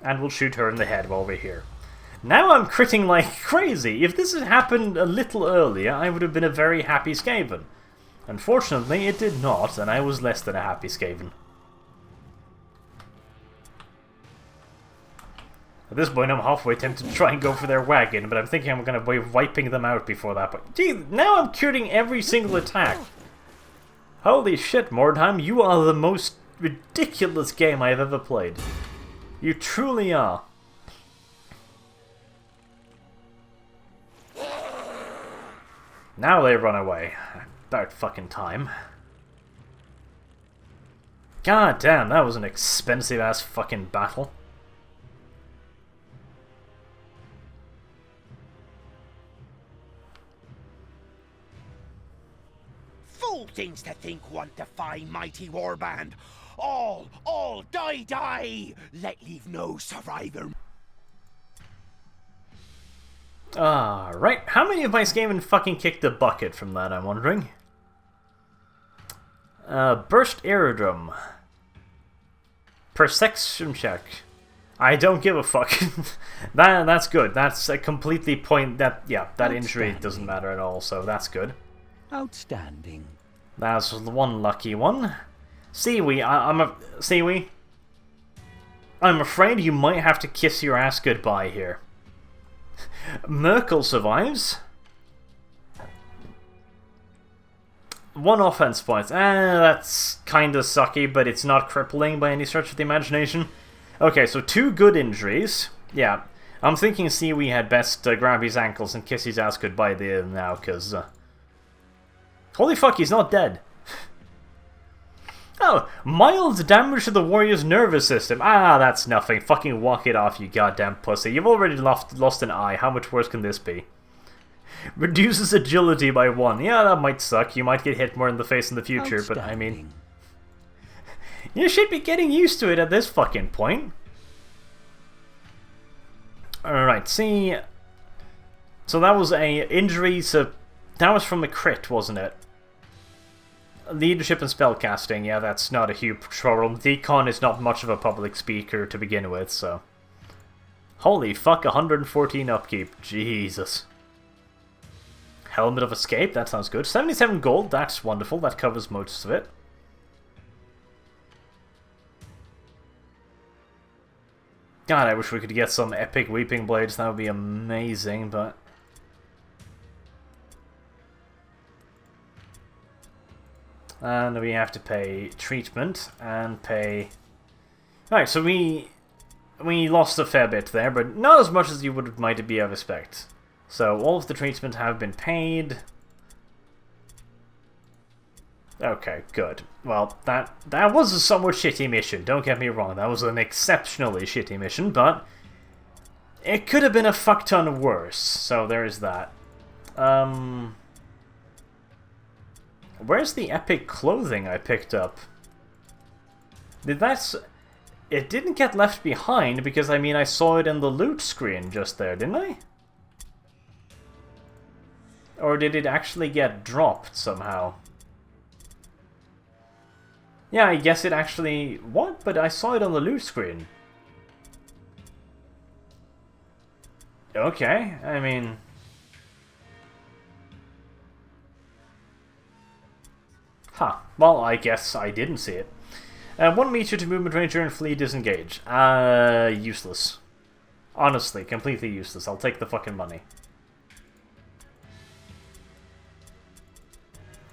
And we'll shoot her in the head while we're here. Now I'm critting like crazy. If this had happened a little earlier, I would have been a very happy Skaven. Unfortunately, it did not, and I was less than a happy Skaven. At this point, I'm halfway tempted to try and go for their wagon, but I'm thinking I'm going to be wiping them out before that point. Gee, now I'm critting every single attack. Holy shit, Mordheim, you are the most ridiculous game I've ever played. You truly are. Now they run away. About fucking time. God damn, that was an expensive ass fucking battle. Fool things to think want to fight mighty warband. All, die! Let leave no survivor. Right. How many of my Skaven fucking kicked the bucket from that, I'm wondering? Burst Aerodrome. Perception check. I don't give a fuck. That's good. That's a completely that injury doesn't matter at all, so that's good. Outstanding. That's one lucky one. Siwi, Siwi, I'm afraid you might have to kiss your ass goodbye here. Merkel survives. 1 offense point. That's kinda sucky, but it's not crippling by any stretch of the imagination. Okay, so 2 good injuries. Yeah, I'm thinking Siwi had best grab his ankles and kiss his ass goodbye there now, because... holy fuck, he's not dead. Oh, mild damage to the warrior's nervous system. That's nothing. Fucking walk it off, you goddamn pussy. You've already lost an eye. How much worse can this be? Reduces agility by 1. Yeah, that might suck. You might get hit more in the face in the future, but I mean... you should be getting used to it at this fucking point. Alright, see... so that was a injury, so... that was from a crit, wasn't it? Leadership and spellcasting, yeah, that's not a huge problem. Decon is not much of a public speaker to begin with, so... holy fuck, 114 upkeep. Jesus. Helmet of Escape, that sounds good. 77 gold, that's wonderful, that covers most of it. God, I wish we could get some epic Weeping Blades, that would be amazing, but... and we have to pay treatment and pay... alright, so we lost a fair bit there, but not as much as you might be of expect. So all of the treatment have been paid. Okay, good. Well, that was a somewhat shitty mission, don't get me wrong. That was an exceptionally shitty mission, but it could have been a fuck ton worse, so there's that. Where's the epic clothing I picked up? It didn't get left behind, because, I mean, I saw it in the loot screen just there, didn't I? Or did it actually get dropped somehow? Yeah, I guess it actually... what? But I saw it on the loot screen. Okay, I mean... huh. Well, I guess I didn't see it. 1 meter to movement range and flee disengage. Useless. Honestly, completely useless. I'll take the fucking money.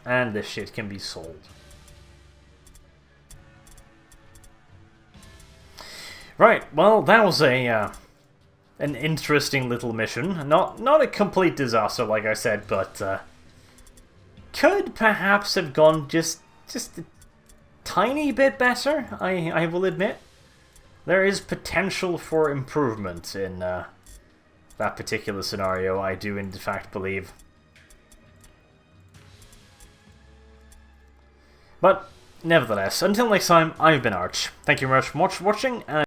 And this shit can be sold. Right, well, that was an interesting little mission. Not a complete disaster, like I said, but could perhaps have gone just a tiny bit better, I will admit. There is potential for improvement in that particular scenario, I do in fact believe. But, nevertheless, until next time, I've been Arch. Thank you very much for watching, and